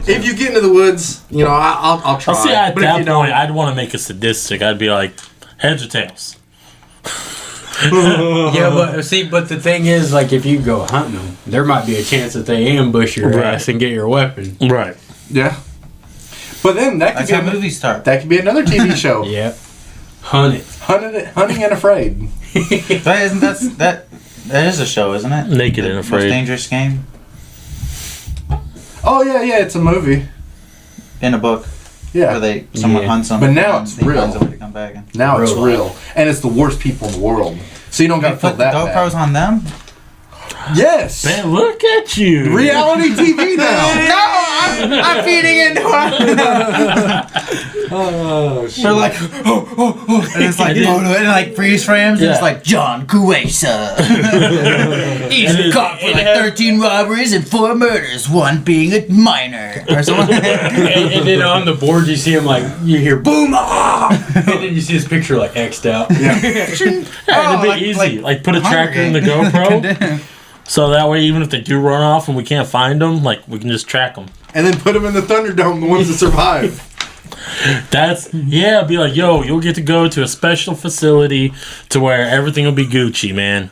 if you get into the woods, you know, I'll try. See, at but if that you point, don't, I'd want to make it sadistic. I'd be like, heads or tails? yeah, but the thing is, like, if you go hunting them, there might be a chance that they ambush your Right. ass and get your weapon. Right. yeah. But then that could That's be how movies start. that could be another TV show. Yep. Hunt it. Hunting and Afraid. That is a show, isn't it? Naked The and Most Afraid. Dangerous Game Oh yeah, it's a movie. in a book Yeah. where someone Yeah. hunts them. But now and it's he real. finds a way to come back in. Now it's Real real, and it's the worst people in the world. So you don't got They to feel put the that GoPros bad. on them. Yes. Man, look at you. Reality TV now. No, I'm feeding into it. Oh shit. They're like, and it's like photo, and like freeze frames, and it's Yeah. like John Cuesa. He's And caught for it like has- 13 robberies and 4 murders, one being a minor. Or something. and then on the board, you see him, like, you hear boom, ah! And then you see his picture, like, X'd out. Yeah, it'd be easy. Like, put a tracker in the GoPro. So that way, even if they do run off and we can't find them, like, we can just track them. And then put them in the Thunderdome, the ones that survive. Be like, yo, you'll get to go to a special facility to where everything will be Gucci, man.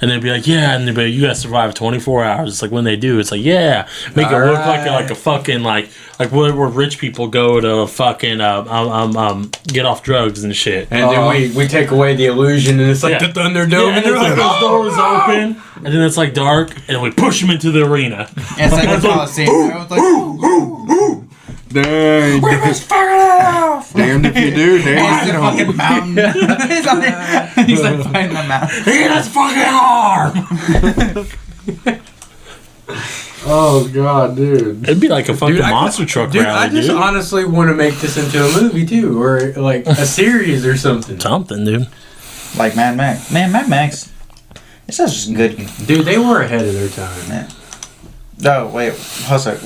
And they'd be like, yeah, and they'd be like, you gotta survive 24 hours. It's like when they do, it's like, yeah, make it look like a fucking like where rich people go to fucking get off drugs and shit. And then we take away the illusion, and it's like the Thunderdome, and it's like those doors open, and then it's like dark, and then we push them into the arena. And it's like the Coliseum. I was like, Dang. we must figure it out. Damned if you do, He's damned the fucking mountain. He's like fighting the mountain. That's fucking hard! Oh god, dude. It'd be like a fucking monster truck Dude, rally, I just honestly want to make this into a movie too, or like a series or something. Something, dude. Like Mad Max. Man, Mad Max. It's just good. Dude, they were ahead of their time. Yeah. Oh, wait. Hold on.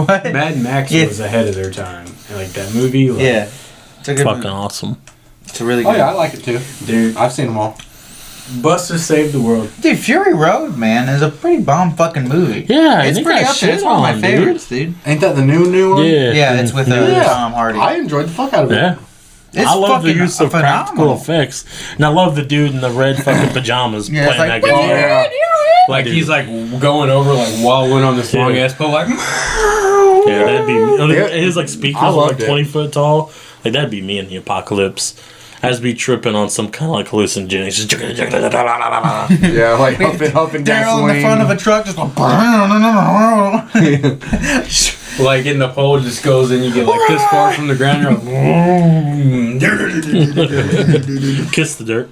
What? Mad Max was ahead of their time. Like that movie. Like, Yeah. It's a good Fucking movie. awesome. It's a really good Oh yeah, I like it too. dude, I've seen them all. Bustas Save the World. Dude, Fury Road, man, is a pretty bomb fucking movie. Yeah, It's they pretty got up there. It's shit one of my on, favorites, dude. Ain't that the new one? Yeah. Yeah, it's with Tom Hardy. I enjoyed the fuck out of it. Yeah. It's I love the fucking use of practical phenomenal. effects. And I love the dude in the red fucking pajamas Yeah, it's playing like, that Oh, guitar. yeah. Like he's like going over like wallowing on this long ass pole, like. Yeah, that'd be. His like speakers I are like loved it. 20 foot tall. Like that'd be me in the apocalypse. I'd just be tripping on some kind of like hallucinogens. Yeah, like huffing Daryl in the front of a truck just going. Like in the pole just goes and you get like this far from the ground. You're like, Kiss the dirt.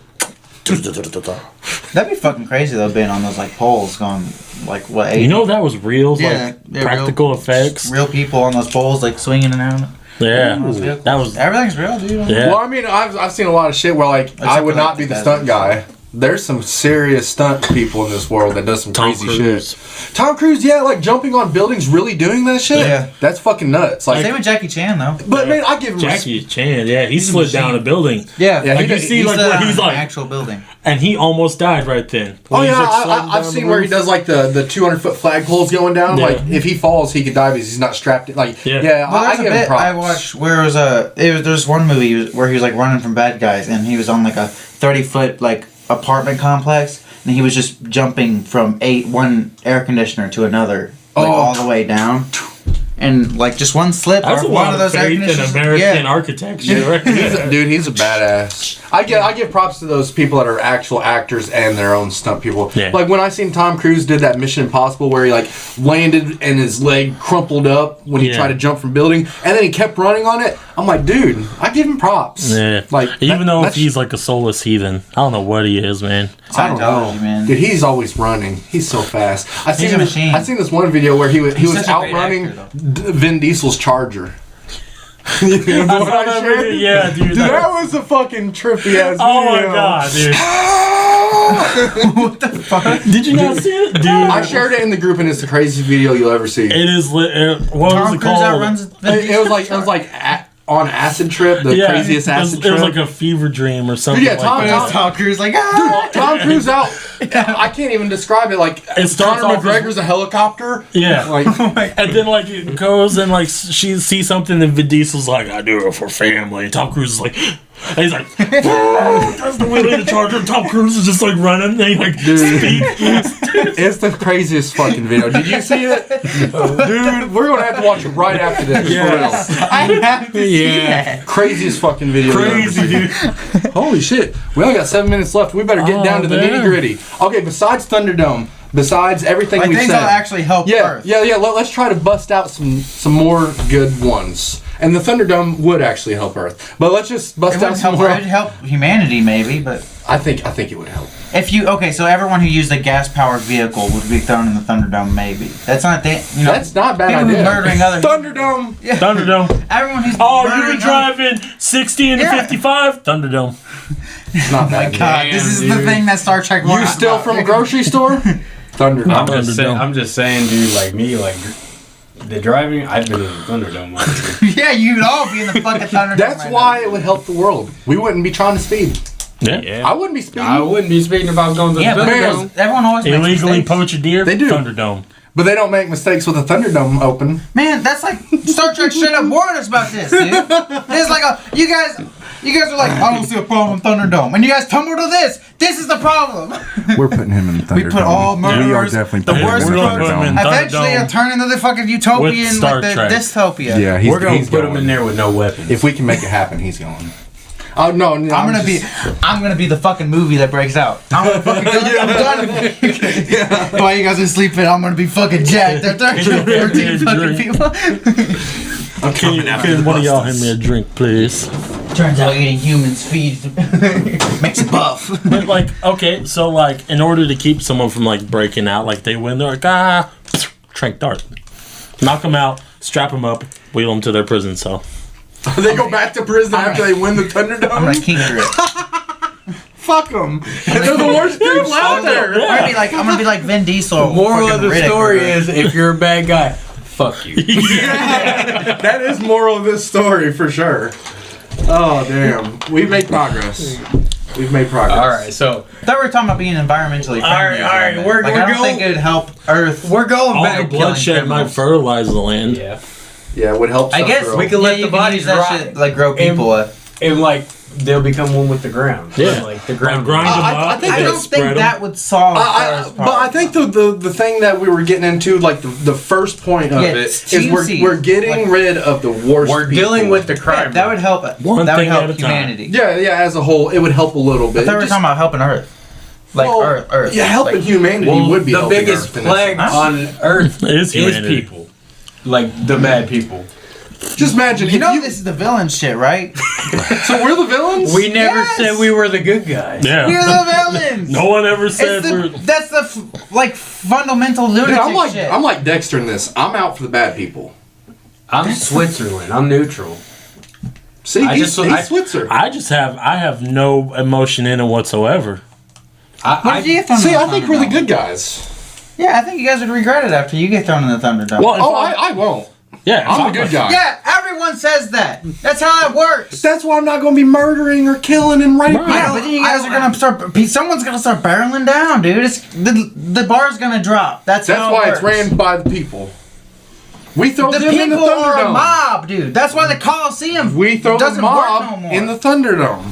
That'd be fucking crazy though, being on those like poles going like what 8? You know that was real, Yeah, like they're practical real, effects. real people on those poles like swinging and out. Yeah, that was. Everything's real, dude. Yeah. Well, I mean, I've seen a lot of shit where like I would not be the stunt guy. There's some serious stunt people in this world that does some Tom crazy Cruise. shit. Tom Cruise, yeah, like jumping on buildings, really doing that shit. Yeah. That's fucking nuts. Like, Same with Jackie Chan though. but man, I give him Jackie Chan, yeah, he slid down a machine. building, Yeah, Yeah, like you see, like where he's an like, actual building. and he almost died right then. Oh When yeah, he's, like, sliding I've down seen the where he roof. does like the 200-foot flagpoles going down. Yeah. Like if he falls, he could die because he's not strapped in. Like Yeah. yeah, Well, I there's a give him bit props. I watched where it was there's one movie where he was like running from bad guys and he was on like a 30-foot like apartment complex and he was just jumping from one air conditioner to another like all the way down. And like just one slip That's or a one lot of of those air faith in conditioners. American architecture, right? He's a badass. I give props to those people that are actual actors and their own stunt people. Yeah. Like when I seen Tom Cruise did that Mission Impossible where he like landed and his leg crumpled up when he Yeah. tried to jump from building and then he kept running on it. I'm like, dude, I give him props. Yeah. Like Even though if that's- he's like a soulless heathen, I don't know what he is, man. I don't know, Scientology, man. dude. He's always running. He's so fast. I He's a machine. I seen this one video where he was such a great outrunning actor, Vin Diesel's Charger. You know what I shared? Yeah, dude. Dude, that was a fucking trippy ass video. Oh my god, dude. What the fuck? Did you not see it? Dude, I shared it in the group and it's the craziest video you'll ever see. it is lit. What Tom was it Cruise called? outruns It was like on acid trip, the craziest acid It trip. was like a fever dream or something. Yeah, like Tom- that. Tom Cruise like ah! Tom Cruise out. I can't even describe it. Like It starts Conor off McGregor's a helicopter. Yeah. Like And then like it goes and like she sees something and Vin Diesel's like, I do it for family. And Tom Cruise is like, and he's like, that's the wheel of the Charger. And Tom Cruise is just like running. And he like speaks. it's the craziest fucking video. Did you see it, dude? We're gonna have to watch it right after this. Yes. For real. I have to see that. Craziest fucking video. you'll ever Crazy, see. dude. Holy shit. We only got 7 minutes left. We better get down to the man. nitty gritty. Okay, besides Thunderdome, besides everything Like we've things said. that'll actually help Yeah, Earth. yeah. Let's try to bust out some more good ones. And the Thunderdome would actually help Earth. But let's just bust It out wouldn't some help. more. It'd help humanity maybe, but I think it would help. if you so everyone who used a gas-powered vehicle would be thrown in the Thunderdome maybe. That's not you know. That's not a bad people who idea. murdering other Thunderdome. Yeah. Thunderdome. Everyone who's Oh, you murdering were driving 60 into Yeah. 55? Thunderdome. It's not Oh my bad. God, Damn, this is dude. the thing that Star Trek. You warned steal about. from a grocery store? Thunderdome. Thunderdome. I'm just saying, dude. Like me, like the driving. I've been in the Thunderdome. Honestly. Yeah, you'd all be in the fucking Thunderdome. That's right why now. it would help the world. We wouldn't be trying to speed. Yeah. I wouldn't be speeding. I wouldn't be speaking if I was going to the Yeah, but Thunderdome. everyone always makes Illegally mistakes. poach a deer? They do. Thunderdome. But they don't make mistakes with the Thunderdome open. Man, that's like Star Trek straight up warned us about this, dude. It's like you guys are like, I don't see a problem with Thunderdome, and you guys tumble to this. This is the problem. We're putting him in the Thunderdome. We put all murderers, We are definitely the putting worst him in the murderers. Thunderdome. Eventually, it'll turn into the fucking utopian, Star like the Trek. dystopia. Yeah, We're gonna he's put him going. in there with no weapons. If we can make it happen, he's going. Oh no! I'm gonna be the fucking movie that breaks out. I'm gonna fucking I'm done. While you guys are sleeping, I'm gonna be fucking jacked. They're 14 fucking people. Can one of y'all hand me a drink, please? Turns out eating humans feed makes you buff. But like, okay, so like, in order to keep someone from like breaking out, like they win, they're like, trank dart, knock them out, strap them up, wheel them to their prison cell. They go back to prison after they win the Thunderdome. I'm gonna kinker it. Fuck them. They're the worst people out there. I'm gonna be like Vin Diesel. Moral of the Riddick story or- is, if you're a bad guy, fuck you. That is moral of this story for sure. Oh damn, we've made progress. We've made progress. All right, so I thought we were talking about being environmentally friendly. All right, we're I don't going- think it would help Earth. we're going All back. the bloodshed might fertilize the land. Yeah, Yeah, it would help. I guess grow. we can let you the can bodies use that rot. shit, like grow people. and like they'll become one with the ground. Yeah. like the ground. Like, grind them I up. think I and don't spread think 'em. that would solve Earth's but I think the thing that we were getting into, like the first point of it's it, is juicy. we're getting rid of the worst. We're people. dealing with the crime. that would help. One that would thing at help a time. humanity. Yeah, as a whole, it would help a little I bit. thought we were Just- talking about helping Earth. Like well, Earth. Yeah, helping like, humanity Well, would be the helping biggest Earth in plague essence. on Earth Is is humanity. people, like the bad people. Just imagine. You if know this is the villain shit, right? So we're the villains. We never Yes! said we were the good guys. Yeah. We're the villains. No one ever said we're. That's the fundamental lunatic Dude, shit. I'm like Dexter in this. I'm out for the bad people. I'm Switzerland. I'm neutral. See, he's Switzer. I have no emotion in it whatsoever. What did you get thrown See, in the I think we're the Thunderdome? good guys. Yeah, I think you guys would regret it after you get thrown in the Thunderdome. Well, if Oh, I won't. yeah, I'm the good guy. yeah, everyone says that. That's how that works. That's why I'm not going to be murdering or killing and raping. Yeah, but then you guys are gonna start. Someone's gonna start barreling down, dude. It's the bar's gonna drop. That's how why it it's works. ran by the people. We throw The them in the people are a Thunderdome. mob, dude. That's why the Coliseum We throw the doesn't work no mob more. in the Thunderdome.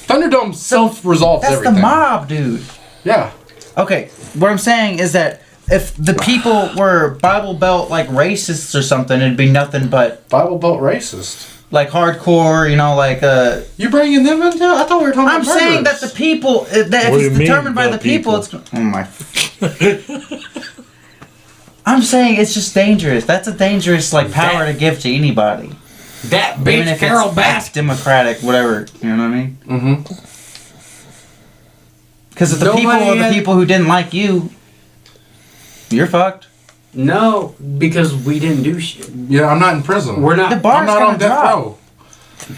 Thunderdome self-resolves That's everything. the mob, dude. Yeah. Okay, what I'm saying is that if the people were Bible Belt like racists or something, it'd be nothing but Bible Belt racist. like hardcore, you know, like You bringing them into? I thought we were talking I'm about saying that murderers. the people, that What if do you it's mean, determined by the the people, people? it's. Oh my. I'm saying it's just dangerous. That's a dangerous like power to give to anybody. That Even bitch if Carol it's Baskin. democratic, whatever. You know what I mean? Mm-hmm. Because if the Nobody people are the had- people who didn't like you, you're fucked. No, because we didn't do shit. Yeah, I'm not in prison. We're not. The bar's I'm not gonna on death drop. row.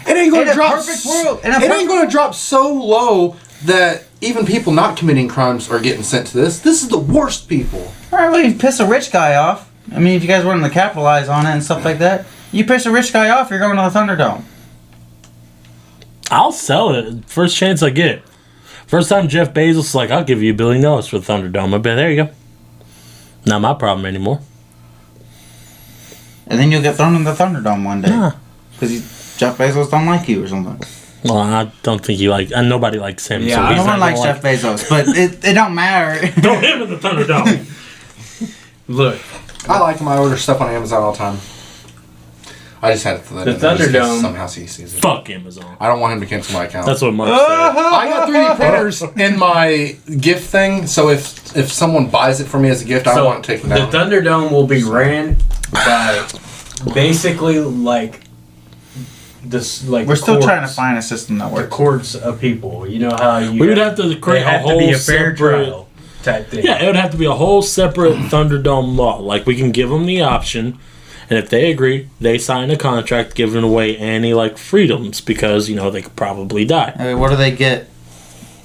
It ain't gonna In a drop. perfect world- in a It ain't perfect- gonna drop so low that even people not committing crimes are getting sent to this. This is the worst people. All right, well, you piss a rich guy off. I mean, if you guys wanted to capitalize on it and stuff like that, you piss a rich guy off, you're going to the Thunderdome. I'll sell it first chance I get. First time Jeff Bezos was like, I'll give you $1 billion for the Thunderdome. I bet there you go. Not my problem anymore. And then you'll get thrown in the Thunderdome one day. Huh. Because Jeff Bezos don't like you or something. Well, I don't think you like. And nobody likes him. Yeah, so I he's No not one likes gonna Jeff Bezos, but it don't matter. Throw him in the Thunderdome. Look, I like him. I order stuff on Amazon all the time. I just had to throw that The in there just in case Thunderdome- somehow he sees it. Fuck Amazon. I don't want him to cancel my account. That's what Mark said. I got 3D printers in my gift thing, so if someone buys it for me as a gift, I so want it taken the down. Thunderdome will be ran by basically like this. Like We're still courts, trying to find a system that the works. courts of people. You know how you. We would have to they create a have to whole be a fair separate. trial type thing. Yeah, it would have to be a whole separate Thunderdome law. Like we can give them the option, and if they agree, they sign a contract giving away any like freedoms because they could probably die. I mean, what do they get?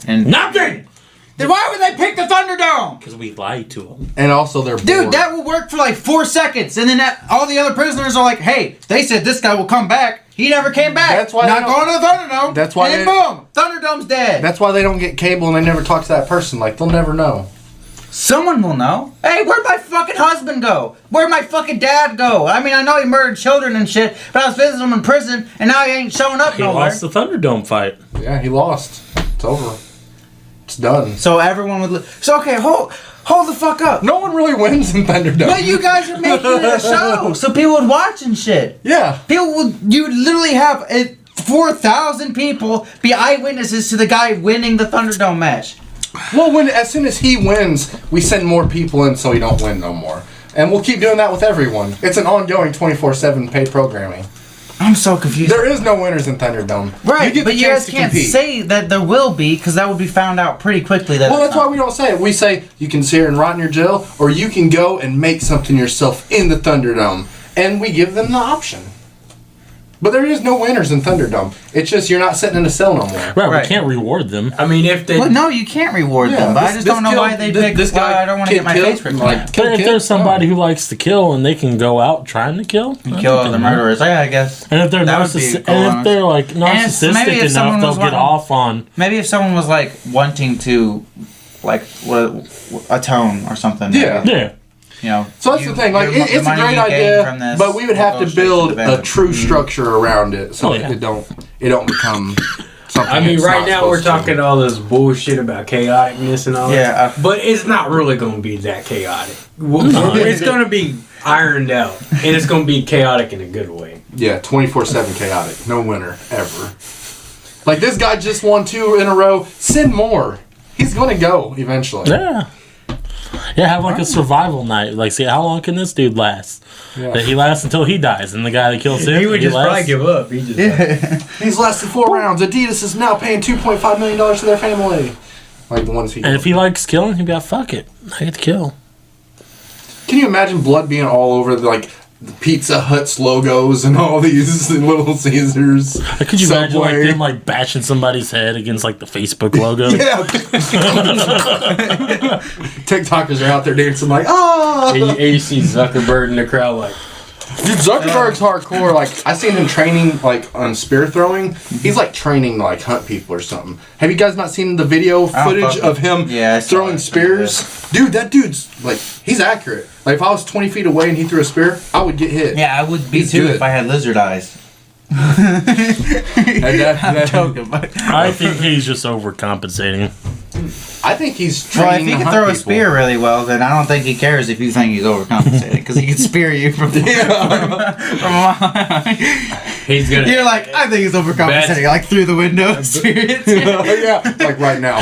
And Nothing. then why would they pick the Thunderdome? Because we lied to them. And also they're Dude, bored. that will work for like 4 seconds, and then all the other prisoners are like, "Hey, they said this guy will come back. He never came back. That's why not they don't- going to the Thunderdome." That's why And then boom, Thunderdome's dead. That's why they don't get cable and they never talk to that person. Like, they'll never know. Someone will know. Hey, where'd my fucking husband go? Where'd my fucking dad go? I mean, I know he murdered children and shit, but I was visiting him in prison, and now he ain't showing up He nowhere. lost the Thunderdome fight. Yeah, he lost. It's over. It's done. So everyone would... So, okay, hold the fuck up. No one really wins in Thunderdome. But you guys are making it a show, so people would watch and shit. Yeah. People would... You would literally have 4,000 people be eyewitnesses to the guy winning the Thunderdome match. Well, as soon as he wins, we send more people in so he don't win no more. And we'll keep doing that with everyone. It's an ongoing 24/7 paid programming. I'm so confused. There is no winners in Thunderdome. Right, get but the you chance guys to can't compete. say that there will be, because that would be found out pretty quickly. Well, that's why we don't say it. We say you can sit here and rot in your jail, or you can go and make something yourself in the Thunderdome. And we give them the option. But there is no winners in Thunderdome. It's just you're not sitting in a cell no more. Right, we can't reward them. I mean, if they... Well, no, you can't reward them, but I just don't know why they picked this guy. I don't want to get my face ripped. Like, But if there's somebody who likes to kill and they can go out trying to kill, kill other murderers, I guess. And if they're That would be cool, and if they're like maybe narcissistic if someone enough, was they'll get wanting- off on. Maybe if someone was like wanting to, like, atone or something. Yeah. maybe. Yeah. You know. So that's the thing. Like, the it's a money great you gain from idea, this but we would will have go to straight build the a vendor. true structure around it so Oh, yeah. it don't become something. I mean, it's right not now we're supposed to. talking all this bullshit about chaoticness and all Yeah, that. But it's not really going to be that chaotic. It's going to be ironed out. And it's going to be chaotic in a good way. Yeah, 24/7 chaotic. No winner ever. Like this guy just won 2 in a row. Send more. He's gonna go eventually. Yeah. Yeah, have like a survival night. Like, see, how long can this dude last? Yeah. That he lasts until he dies, and the guy that kills him, He would just probably lasts. give up. He just He's lasted 4 rounds. Adidas is now paying $2.5 million to their family. Like the ones he. And if he likes killing, he'd be like, fuck it. I get to kill. Can you imagine blood being all over the Pizza Hut's logos and all these Little Caesars? Could you imagine like Subway? them like bashing somebody's head against like the Facebook logo? Yeah. TikTokers are out there dancing like, ah. and you see Zuckerberg in the crowd like, Dude, Zuckerberg's hardcore. Like, I seen him training, like, on spear throwing. He's, like, training to, like, hunt people or something. Have you guys not seen the video footage of him I saw throwing it. spears? Dude, that dude's, like, he's accurate. Like, if I was 20 feet away and he threw a spear, I would get hit. Yeah, I would be He's too good. if I had lizard eyes. I'm joking, but I think he's just overcompensating. I think he's well, if training he to can hunt throw a people. spear really well, then I don't think he cares if you think he's overcompensating because he can spear you from from a mile. he's gonna. You're like, I think he's overcompensating, like through the window. Spear it. Yeah, like right now.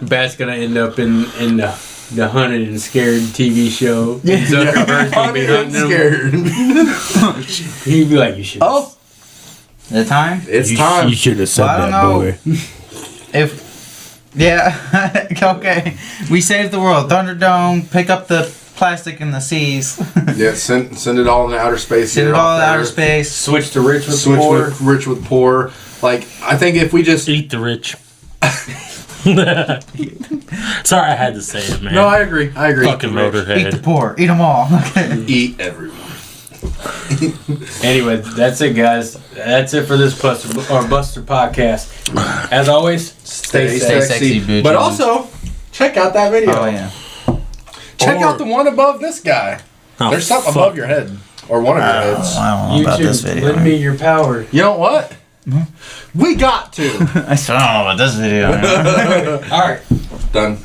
Bat's gonna end up in the Hunted and Scared TV show. Yeah. And Zuckerberg's gonna be I'm hunting him. scared. He'd be like, you should. Oh, The time? it's time. should have said Well, I don't know. If okay, we saved the world. Thunderdome, pick up the plastic in the seas. Yeah, send it all into outer space. Send it all to outer space. Switch to rich with Switch poor. with rich with poor. Like, I think if we just Eat the rich. Sorry, I had to say it, man. No, I agree. Fucking Eat the Motorhead. poor. Eat them all. Eat everyone. Anyway, that's it, guys. That's it for this Buster podcast. As always, stay sexy, bitches. But also, check out that video. Oh yeah. Check out the one above this guy. Oh, There's something fuck. above your head. Or one of your heads. I don't know about this video. lend me your power. You know what? We got to. I still don't know about this video. All right. Done.